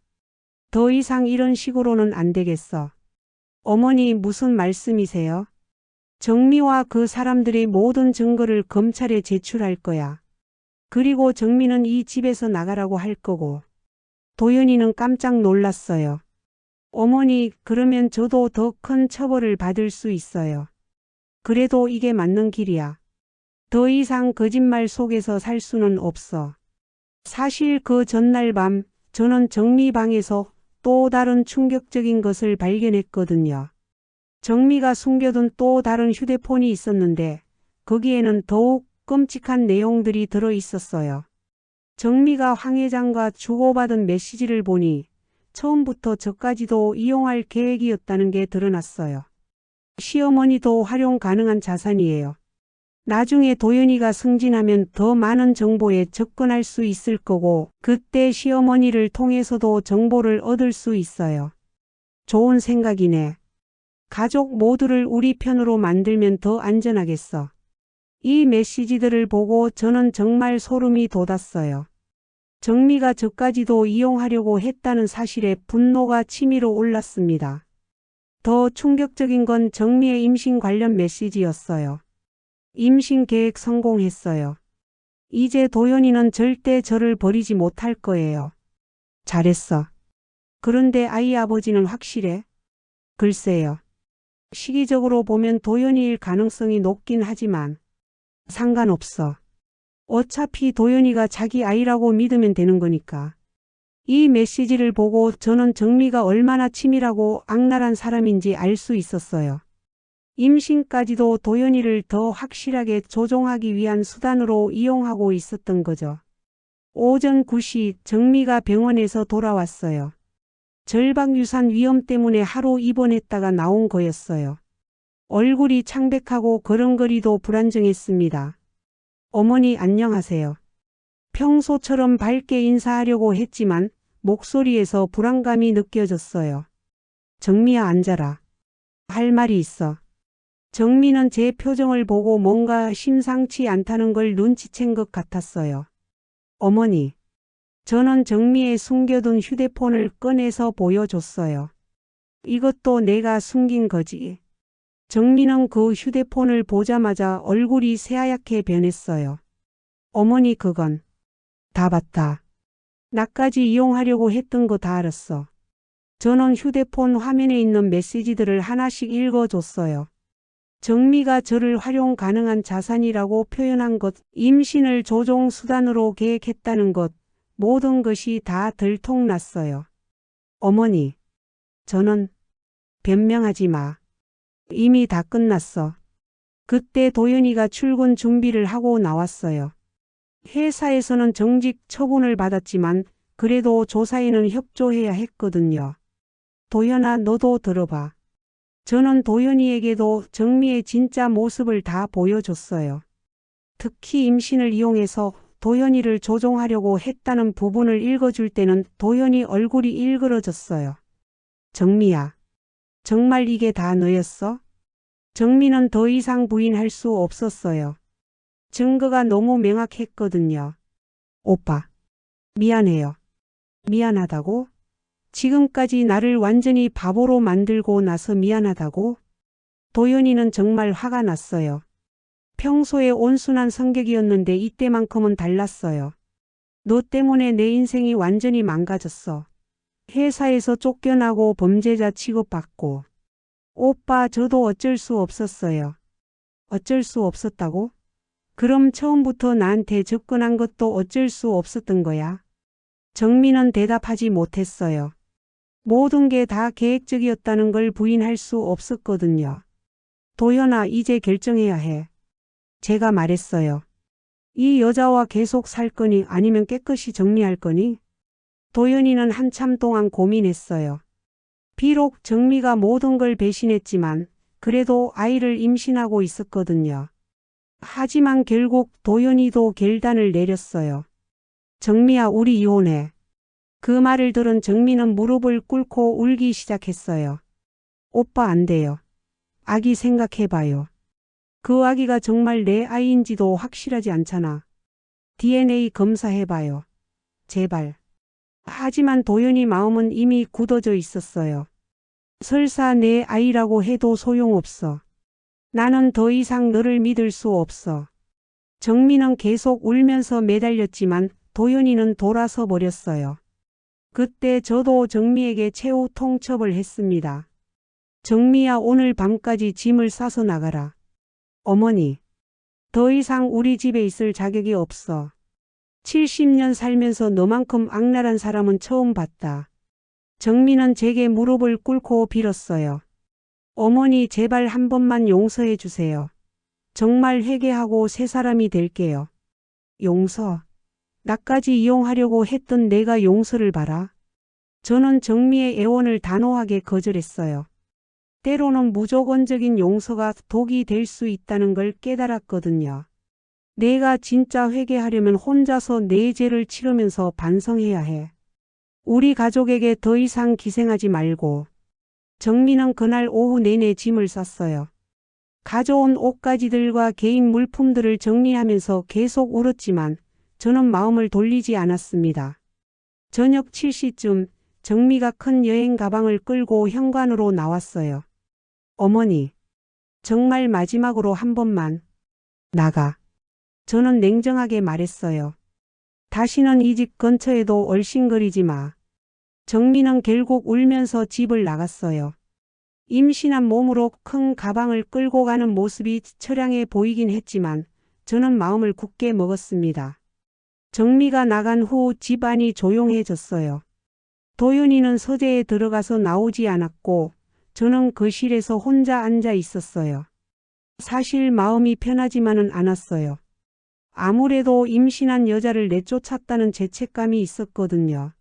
더 이상 이런 식으로는 안 되겠어. 어머니, 무슨 말씀이세요? 정미와 그 사람들의 모든 증거를 검찰에 제출할 거야. 그리고 정미는 이 집에서 나가라고 할 거고. 도연이는 깜짝 놀랐어요. 어머니, 그러면 저도 더 큰 처벌을 받을 수 있어요. 그래도 이게 맞는 길이야. 더 이상 거짓말 속에서 살 수는 없어. 사실 그 전날 밤 저는 정미 방에서 또 다른 충격적인 것을 발견했거든요. 정미가 숨겨둔 또 다른 휴대폰이 있었는데 거기에는 더욱 끔찍한 내용들이 들어 있었어요. 정미가 황 회장과 주고받은 메시지를 보니 처음부터 저까지도 이용할 계획이었다는 게 드러났어요. 시어머니도 활용 가능한 자산이에요. 나중에 도연이가 승진하면 더 많은 정보에 접근할 수 있을 거고 그때 시어머니를 통해서도 정보를 얻을 수 있어요. 좋은 생각이네. 가족 모두를 우리 편으로 만들면 더 안전하겠어. 이 메시지들을 보고 저는 정말 소름이 돋았어요. 정미가 저까지도 이용하려고 했다는 사실에 분노가 치밀어 올랐습니다. 더 충격적인 건 정미의 임신 관련 메시지였어요. 임신 계획 성공했어요. 이제 도연이는 절대 저를 버리지 못할 거예요. 잘했어. 그런데 아이 아버지는 확실해? 글쎄요. 시기적으로 보면 도연이일 가능성이 높긴 하지만 상관없어. 어차피 도연이가 자기 아이라고 믿으면 되는 거니까. 이 메시지를 보고 저는 정미가 얼마나 치밀하고 악랄한 사람인지 알 수 있었어요. 임신까지도 도연이를 더 확실하게 조종하기 위한 수단으로 이용하고 있었던 거죠. 오전 9시 정미가 병원에서 돌아왔어요. 절박유산 위험 때문에 하루 입원했다가 나온 거였어요. 얼굴이 창백하고 걸음걸이도 불안정했습니다. 어머니, 안녕하세요. 평소처럼 밝게 인사하려고 했지만 목소리에서 불안감이 느껴졌어요. 정미야, 앉아라. 할 말이 있어. 정미는 제 표정을 보고 뭔가 심상치 않다는 걸 눈치챈 것 같았어요. 어머니. 저는 정미의 숨겨둔 휴대폰을 꺼내서 보여줬어요. 이것도 내가 숨긴 거지. 정미는 그 휴대폰을 보자마자 얼굴이 새하얗게 변했어요. 어머니, 그건 다 봤다. 나까지 이용하려고 했던 거 다 알았어. 저는 휴대폰 화면에 있는 메시지들을 하나씩 읽어줬어요. 정미가 저를 활용 가능한 자산이라고 표현한 것, 임신을 조종 수단으로 계획했다는 것, 모든 것이 다 들통났어요. 어머니, 저는 변명하지 마. 이미 다 끝났어. 그때 도연이가 출근 준비를 하고 나왔어요. 회사에서는 정직 처분을 받았지만 그래도 조사에는 협조해야 했거든요. 도연아, 너도 들어봐. 저는 도연이에게도 정미의 진짜 모습을 다 보여줬어요. 특히 임신을 이용해서 도연이를 조종하려고 했다는 부분을 읽어줄 때는 도연이 얼굴이 일그러졌어요. 정미야, 정말 이게 다 너였어? 정미는 더 이상 부인할 수 없었어요. 증거가 너무 명확했거든요. 오빠, 미안해요. 미안하다고? 지금까지 나를 완전히 바보로 만들고 나서 미안하다고? 도연이는 정말 화가 났어요. 평소에 온순한 성격이었는데 이때만큼은 달랐어요. 너 때문에 내 인생이 완전히 망가졌어. 회사에서 쫓겨나고 범죄자 취급받고. 오빠, 저도 어쩔 수 없었어요. 어쩔 수 없었다고? 그럼 처음부터 나한테 접근한 것도 어쩔 수 없었던 거야? 정민은 대답하지 못했어요. 모든 게 다 계획적이었다는 걸 부인할 수 없었거든요. 도연아, 이제 결정해야 해. 제가 말했어요. 이 여자와 계속 살 거니 아니면 깨끗이 정리할 거니? 도연이는 한참 동안 고민했어요. 비록 정미가 모든 걸 배신했지만 그래도 아이를 임신하고 있었거든요. 하지만 결국 도연이도 결단을 내렸어요. 정미야, 우리 이혼해. 그 말을 들은 정미는 무릎을 꿇고 울기 시작했어요. 오빠, 안 돼요. 아기 생각해봐요. 그 아기가 정말 내 아이인지도 확실하지 않잖아. DNA 검사해봐요. 제발. 하지만 도연이 마음은 이미 굳어져 있었어요. 설사 내 아이라고 해도 소용없어. 나는 더 이상 너를 믿을 수 없어. 정민은 계속 울면서 매달렸지만 도연이는 돌아서 버렸어요. 그때 저도 정미에게 최후 통첩을 했습니다. 정미야, 오늘 밤까지 짐을 싸서 나가라. 어머니, 더 이상 우리 집에 있을 자격이 없어. 70년 살면서 너만큼 악랄한 사람은 처음 봤다. 정민은 제게 무릎을 꿇고 빌었어요. 어머니, 제발 한 번만 용서해 주세요. 정말 회개하고 새 사람이 될게요. 용서? 나까지 이용하려고 했던 내가 용서를 바라? 저는 정미의 애원을 단호하게 거절했어요. 때로는 무조건적인 용서가 독이 될 수 있다는 걸 깨달았거든요. 내가 진짜 회개하려면 혼자서 내 죄를 치르면서 반성해야 해. 우리 가족에게 더 이상 기생하지 말고. 정민은 그날 오후 내내 짐을 쌌어요. 가져온 옷가지들과 개인 물품들을 정리하면서 계속 울었지만 저는 마음을 돌리지 않았습니다. 저녁 7시쯤 정미가 큰 여행 가방을 끌고 현관으로 나왔어요. 어머니, 정말 마지막으로 한 번만 나가. 저는 냉정하게 말했어요. 다시는 이 집 근처에도 얼씬거리지 마. 정민은 결국 울면서 집을 나갔어요. 임신한 몸으로 큰 가방을 끌고 가는 모습이 처량해 보이긴 했지만 저는 마음을 굳게 먹었습니다. 정미가 나간 후 집안이 조용해졌어요. 도윤이는 서재에 들어가서 나오지 않았고 저는 거실에서 혼자 앉아 있었어요. 사실 마음이 편하지만은 않았어요. 아무래도 임신한 여자를 내쫓았다는 죄책감이 있었거든요.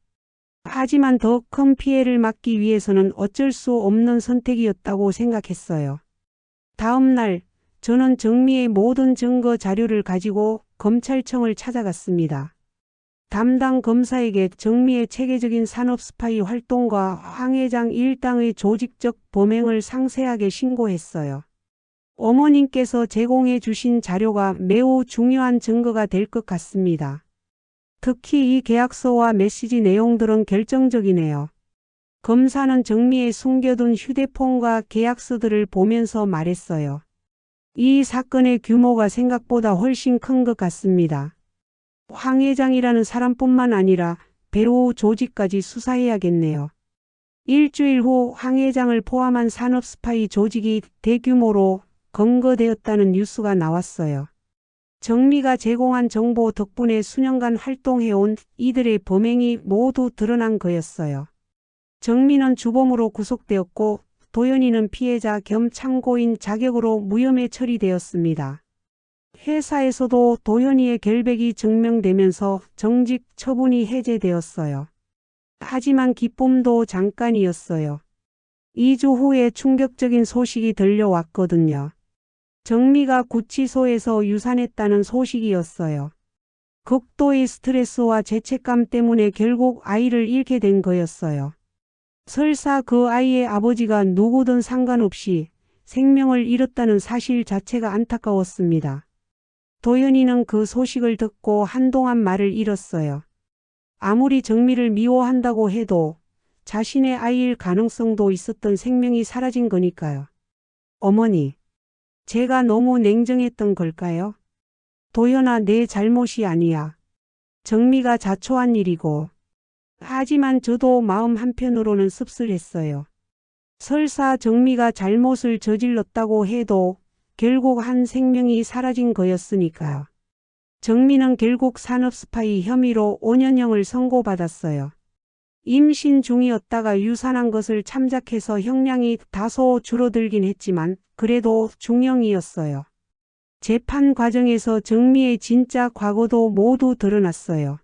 하지만 더 큰 피해를 막기 위해서는 어쩔 수 없는 선택이었다고 생각했어요. 다음 날 저는 정미의 모든 증거 자료를 가지고 검찰청을 찾아갔습니다. 담당 검사에게 정미의 체계적인 산업 스파이 활동과 황 회장 일당의 조직적 범행을 상세하게 신고했어요. 어머님께서 제공해 주신 자료가 매우 중요한 증거가 될 것 같습니다. 특히 이 계약서와 메시지 내용들은 결정적이네요. 검사는 정미의 숨겨둔 휴대폰과 계약서들을 보면서 말했어요. 이 사건의 규모가 생각보다 훨씬 큰 것 같습니다. 황 회장이라는 사람뿐만 아니라 배우 조직까지 수사해야겠네요. 일주일 후 황 회장을 포함한 산업 스파이 조직이 대규모로 검거되었다는 뉴스가 나왔어요. 정미가 제공한 정보 덕분에 수년간 활동해온 이들의 범행이 모두 드러난 거였어요. 정미는 주범으로 구속되었고 도연이는 피해자 겸 참고인 자격으로 무혐의 처리되었습니다. 회사에서도 도연이의 결백이 증명되면서 정직 처분이 해제되었어요. 하지만 기쁨도 잠깐이었어요. 2주 후에 충격적인 소식이 들려왔거든요. 정미가 구치소에서 유산했다는 소식이었어요. 극도의 스트레스와 죄책감 때문에 결국 아이를 잃게 된 거였어요. 설사 그 아이의 아버지가 누구든 상관없이 생명을 잃었다는 사실 자체가 안타까웠습니다. 도연이는 그 소식을 듣고 한동안 말을 잃었어요. 아무리 정미를 미워한다고 해도 자신의 아이일 가능성도 있었던 생명이 사라진 거니까요. 어머니, 제가 너무 냉정했던 걸까요? 도연아, 내 잘못이 아니야. 정미가 자초한 일이고. 하지만 저도 마음 한편으로는 씁쓸했어요. 설사 정미가 잘못을 저질렀다고 해도 결국 한 생명이 사라진 거였으니까요. 정민은 결국 산업스파이 혐의로 5년형을 선고받았어요. 임신 중이었다가 유산한 것을 참작해서 형량이 다소 줄어들긴 했지만 그래도 중형이었어요. 재판 과정에서 정미의 진짜 과거도 모두 드러났어요.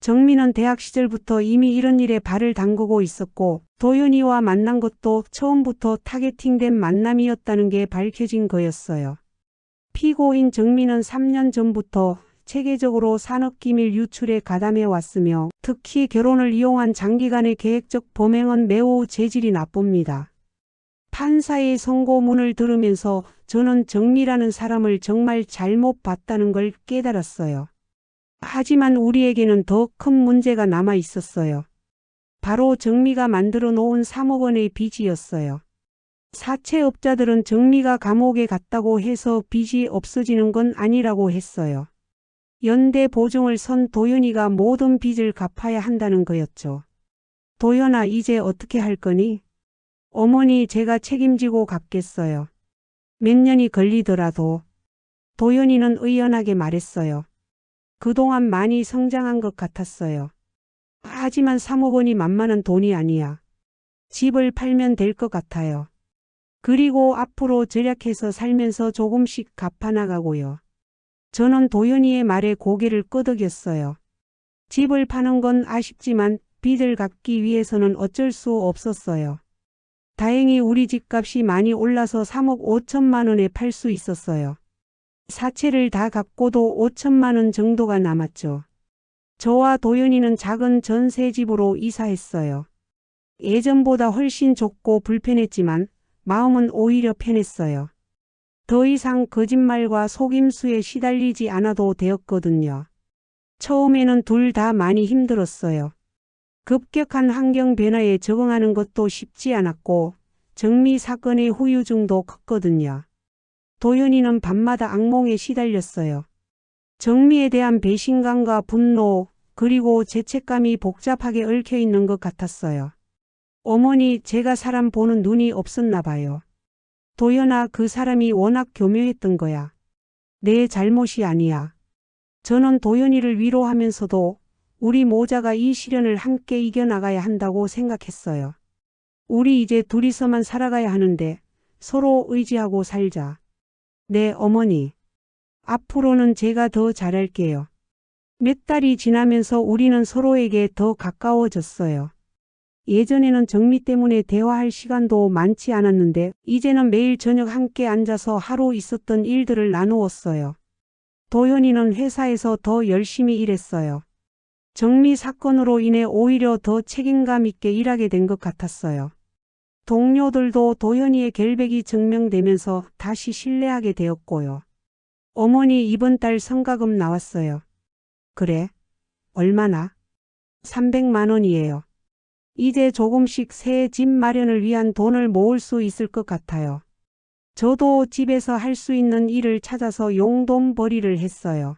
정미는 대학 시절부터 이미 이런 일에 발을 담그고 있었고 도연이와 만난 것도 처음부터 타겟팅된 만남이었다는 게 밝혀진 거였어요. 피고인 정미는 3년 전부터 체계적으로 산업기밀 유출에 가담해 왔으며 특히 결혼을 이용한 장기간의 계획적 범행은 매우 재질이 나쁩니다. 판사의 선고문을 들으면서 저는 정미라는 사람을 정말 잘못 봤다는 걸 깨달았어요. 하지만 우리에게는 더 큰 문제가 남아 있었어요. 바로 정미가 만들어 놓은 3억 원의 빚이었어요. 사채업자들은 정미가 감옥에 갔다고 해서 빚이 없어지는 건 아니라고 했어요. 연대 보증을 선 도연이가 모든 빚을 갚아야 한다는 거였죠. 도연아, 이제 어떻게 할 거니? 어머니, 제가 책임지고 갚겠어요. 몇 년이 걸리더라도. 도연이는 의연하게 말했어요. 그동안 많이 성장한 것 같았어요. 하지만 3억 원이 만만한 돈이 아니야. 집을 팔면 될 것 같아요. 그리고 앞으로 절약해서 살면서 조금씩 갚아나가고요. 저는 도연이의 말에 고개를 끄덕였어요. 집을 파는 건 아쉽지만 빚을 갚기 위해서는 어쩔 수 없었어요. 다행히 우리 집값이 많이 올라서 3억 5천만 원에 팔 수 있었어요. 사채를 다 갚고도 5천만 원 정도가 남았죠. 저와 도연이는 작은 전세집으로 이사했어요. 예전보다 훨씬 좁고 불편했지만 마음은 오히려 편했어요. 더 이상 거짓말과 속임수에 시달리지 않아도 되었거든요. 처음에는 둘 다 많이 힘들었어요. 급격한 환경 변화에 적응하는 것도 쉽지 않았고 정미 사건의 후유증도 컸거든요. 도연이는 밤마다 악몽에 시달렸어요. 정미에 대한 배신감과 분노 그리고 죄책감이 복잡하게 얽혀 있는 것 같았어요. 어머니, 제가 사람 보는 눈이 없었나 봐요. 도연아, 그 사람이 워낙 교묘했던 거야. 내 잘못이 아니야. 저는 도연이를 위로하면서도 우리 모자가 이 시련을 함께 이겨나가야 한다고 생각했어요. 우리 이제 둘이서만 살아가야 하는데 서로 의지하고 살자. 네, 어머니. 앞으로는 제가 더 잘할게요. 몇 달이 지나면서 우리는 서로에게 더 가까워졌어요. 예전에는 정미 때문에 대화할 시간도 많지 않았는데 이제는 매일 저녁 함께 앉아서 하루 있었던 일들을 나누었어요. 도연이는 회사에서 더 열심히 일했어요. 정미 사건으로 인해 오히려 더 책임감 있게 일하게 된 것 같았어요. 동료들도 도연이의 결백이 증명되면서 다시 신뢰하게 되었고요. 어머니, 이번 달 성과금 나왔어요. 그래? 얼마나? 300만 원이에요. 이제 조금씩 새 집 마련을 위한 돈을 모을 수 있을 것 같아요. 저도 집에서 할 수 있는 일을 찾아서 용돈벌이를 했어요.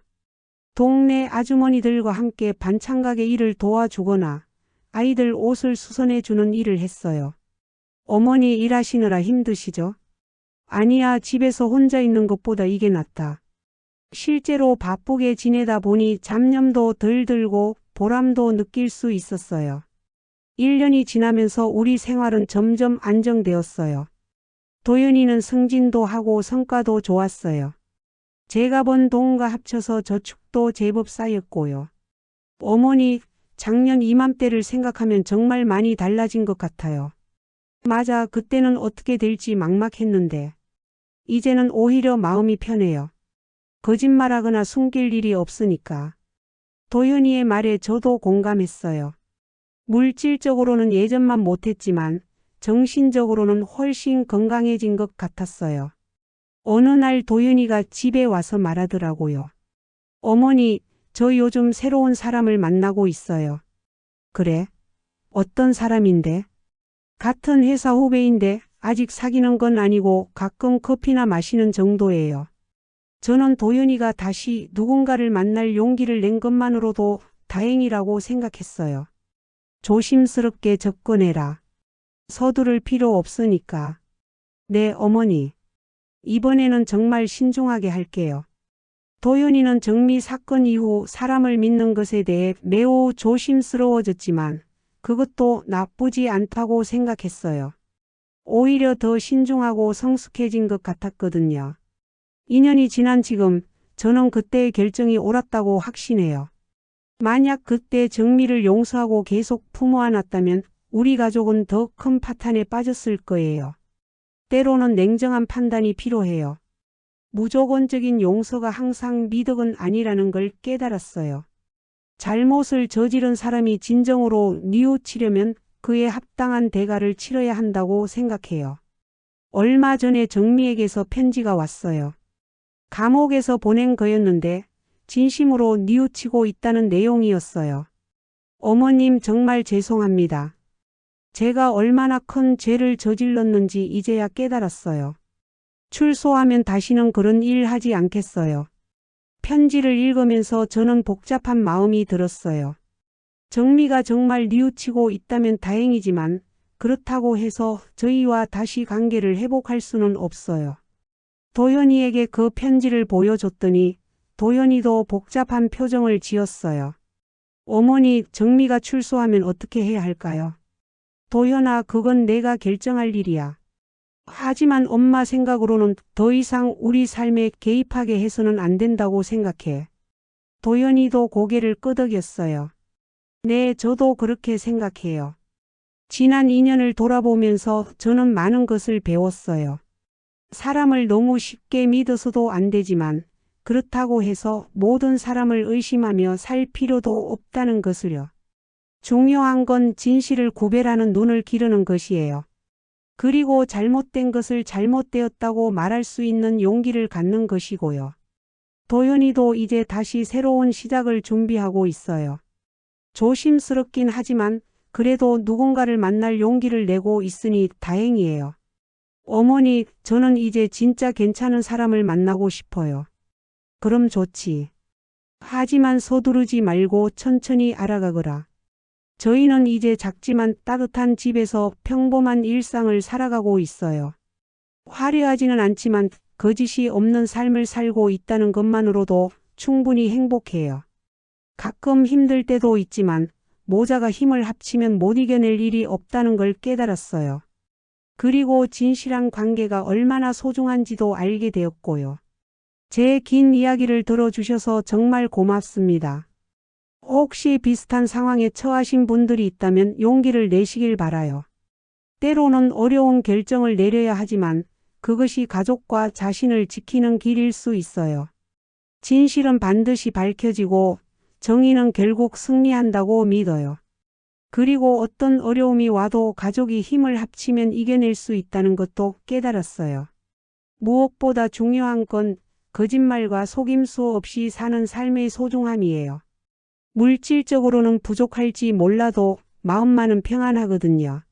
동네 아주머니들과 함께 반찬 가게 일을 도와주거나 아이들 옷을 수선해 주는 일을 했어요. 어머니, 일하시느라 힘드시죠? 아니야, 집에서 혼자 있는 것보다 이게 낫다. 실제로 바쁘게 지내다 보니 잡념도 덜 들고 보람도 느낄 수 있었어요. 1년이 지나면서 우리 생활은 점점 안정되었어요. 도연이는 승진도 하고 성과도 좋았어요. 제가 번 돈과 합쳐서 저축도 제법 쌓였고요. 어머니, 작년 이맘때를 생각하면 정말 많이 달라진 것 같아요. 맞아, 그때는 어떻게 될지 막막했는데 이제는 오히려 마음이 편해요. 거짓말하거나 숨길 일이 없으니까. 도연이의 말에 저도 공감했어요. 물질적으로는 예전만 못했지만 정신적으로는 훨씬 건강해진 것 같았어요. 어느 날 도연이가 집에 와서 말하더라고요. 어머니, 저 요즘 새로운 사람을 만나고 있어요. 그래? 어떤 사람인데? 같은 회사 후배인데 아직 사귀는 건 아니고 가끔 커피나 마시는 정도예요. 저는 도연이가 다시 누군가를 만날 용기를 낸 것만으로도 다행이라고 생각했어요. 조심스럽게 접근해라. 서두를 필요 없으니까. 네, 어머니. 이번에는 정말 신중하게 할게요. 도연이는 정미 사건 이후 사람을 믿는 것에 대해 매우 조심스러워졌지만 그것도 나쁘지 않다고 생각했어요. 오히려 더 신중하고 성숙해진 것 같았거든요. 2년이 지난 지금 저는 그때의 결정이 옳았다고 확신해요. 만약 그때 정미를 용서하고 계속 품어안았다면 우리 가족은 더 큰 파탄에 빠졌을 거예요. 때로는 냉정한 판단이 필요해요. 무조건적인 용서가 항상 미덕은 아니라는 걸 깨달았어요. 잘못을 저지른 사람이 진정으로 뉘우치려면 그에 합당한 대가를 치러야 한다고 생각해요. 얼마 전에 정미에게서 편지가 왔어요. 감옥에서 보낸 거였는데 진심으로 뉘우치고 있다는 내용이었어요. 어머님 정말 죄송합니다. 제가 얼마나 큰 죄를 저질렀는지 이제야 깨달았어요. 출소하면 다시는 그런 일 하지 않겠어요. 편지를 읽으면서 저는 복잡한 마음이 들었어요. 정미가 정말 뉘우치고 있다면 다행이지만 그렇다고 해서 저희와 다시 관계를 회복할 수는 없어요. 도연이에게 그 편지를 보여줬더니 도연이도 복잡한 표정을 지었어요. 어머니, 정미가 출소하면 어떻게 해야 할까요? 도연아, 그건 내가 결정할 일이야. 하지만 엄마 생각으로는 더 이상 우리 삶에 개입하게 해서는 안 된다고 생각해. 도연이도 고개를 끄덕였어요. 네, 저도 그렇게 생각해요. 지난 2년을 돌아보면서 저는 많은 것을 배웠어요. 사람을 너무 쉽게 믿어서도 안 되지만 그렇다고 해서 모든 사람을 의심하며 살 필요도 없다는 것을요. 중요한 건 진실을 구별하는 눈을 기르는 것이에요. 그리고 잘못된 것을 잘못되었다고 말할 수 있는 용기를 갖는 것이고요. 도연이도 이제 다시 새로운 시작을 준비하고 있어요. 조심스럽긴 하지만 그래도 누군가를 만날 용기를 내고 있으니 다행이에요. 어머니, 저는 이제 진짜 괜찮은 사람을 만나고 싶어요. 그럼 좋지. 하지만 서두르지 말고 천천히 알아가거라. 저희는 이제 작지만 따뜻한 집에서 평범한 일상을 살아가고 있어요. 화려하지는 않지만 거짓이 없는 삶을 살고 있다는 것만으로도 충분히 행복해요. 가끔 힘들 때도 있지만 모자가 힘을 합치면 못 이겨낼 일이 없다는 걸 깨달았어요. 그리고 진실한 관계가 얼마나 소중한지도 알게 되었고요. 제 긴 이야기를 들어주셔서 정말 고맙습니다. 혹시 비슷한 상황에 처하신 분들이 있다면 용기를 내시길 바라요. 때로는 어려운 결정을 내려야 하지만 그것이 가족과 자신을 지키는 길일 수 있어요. 진실은 반드시 밝혀지고 정의는 결국 승리한다고 믿어요. 그리고 어떤 어려움이 와도 가족이 힘을 합치면 이겨낼 수 있다는 것도 깨달았어요. 무엇보다 중요한 건 거짓말과 속임수 없이 사는 삶의 소중함이에요. 물질적으로는 부족할지 몰라도 마음만은 평안하거든요.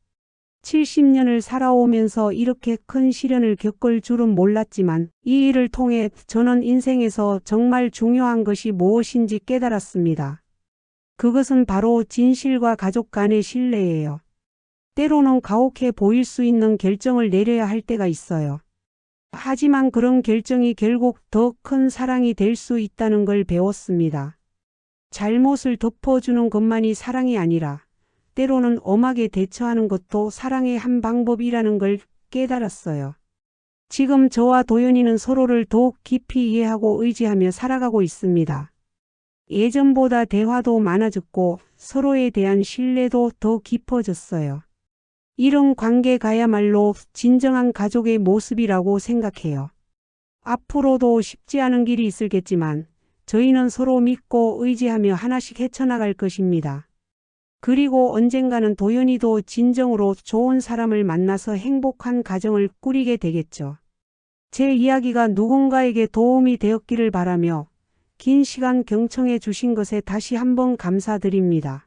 70년을 살아오면서 이렇게 큰 시련을 겪을 줄은 몰랐지만 이 일을 통해 저는 인생에서 정말 중요한 것이 무엇인지 깨달았습니다. 그것은 바로 진실과 가족 간의 신뢰예요. 때로는 가혹해 보일 수 있는 결정을 내려야 할 때가 있어요. 하지만 그런 결정이 결국 더 큰 사랑이 될 수 있다는 걸 배웠습니다. 잘못을 덮어주는 것만이 사랑이 아니라 때로는 엄하게 대처하는 것도 사랑의 한 방법이라는 걸 깨달았어요. 지금 저와 도연이는 서로를 더욱 깊이 이해하고 의지하며 살아가고 있습니다. 예전보다 대화도 많아졌고 서로에 대한 신뢰도 더 깊어졌어요. 이런 관계가야말로 진정한 가족의 모습이라고 생각해요. 앞으로도 쉽지 않은 길이 있을겠지만 저희는 서로 믿고 의지하며 하나씩 헤쳐나갈 것입니다. 그리고 언젠가는 도연이도 진정으로 좋은 사람을 만나서 행복한 가정을 꾸리게 되겠죠. 제 이야기가 누군가에게 도움이 되었기를 바라며 긴 시간 경청해 주신 것에 다시 한번 감사드립니다.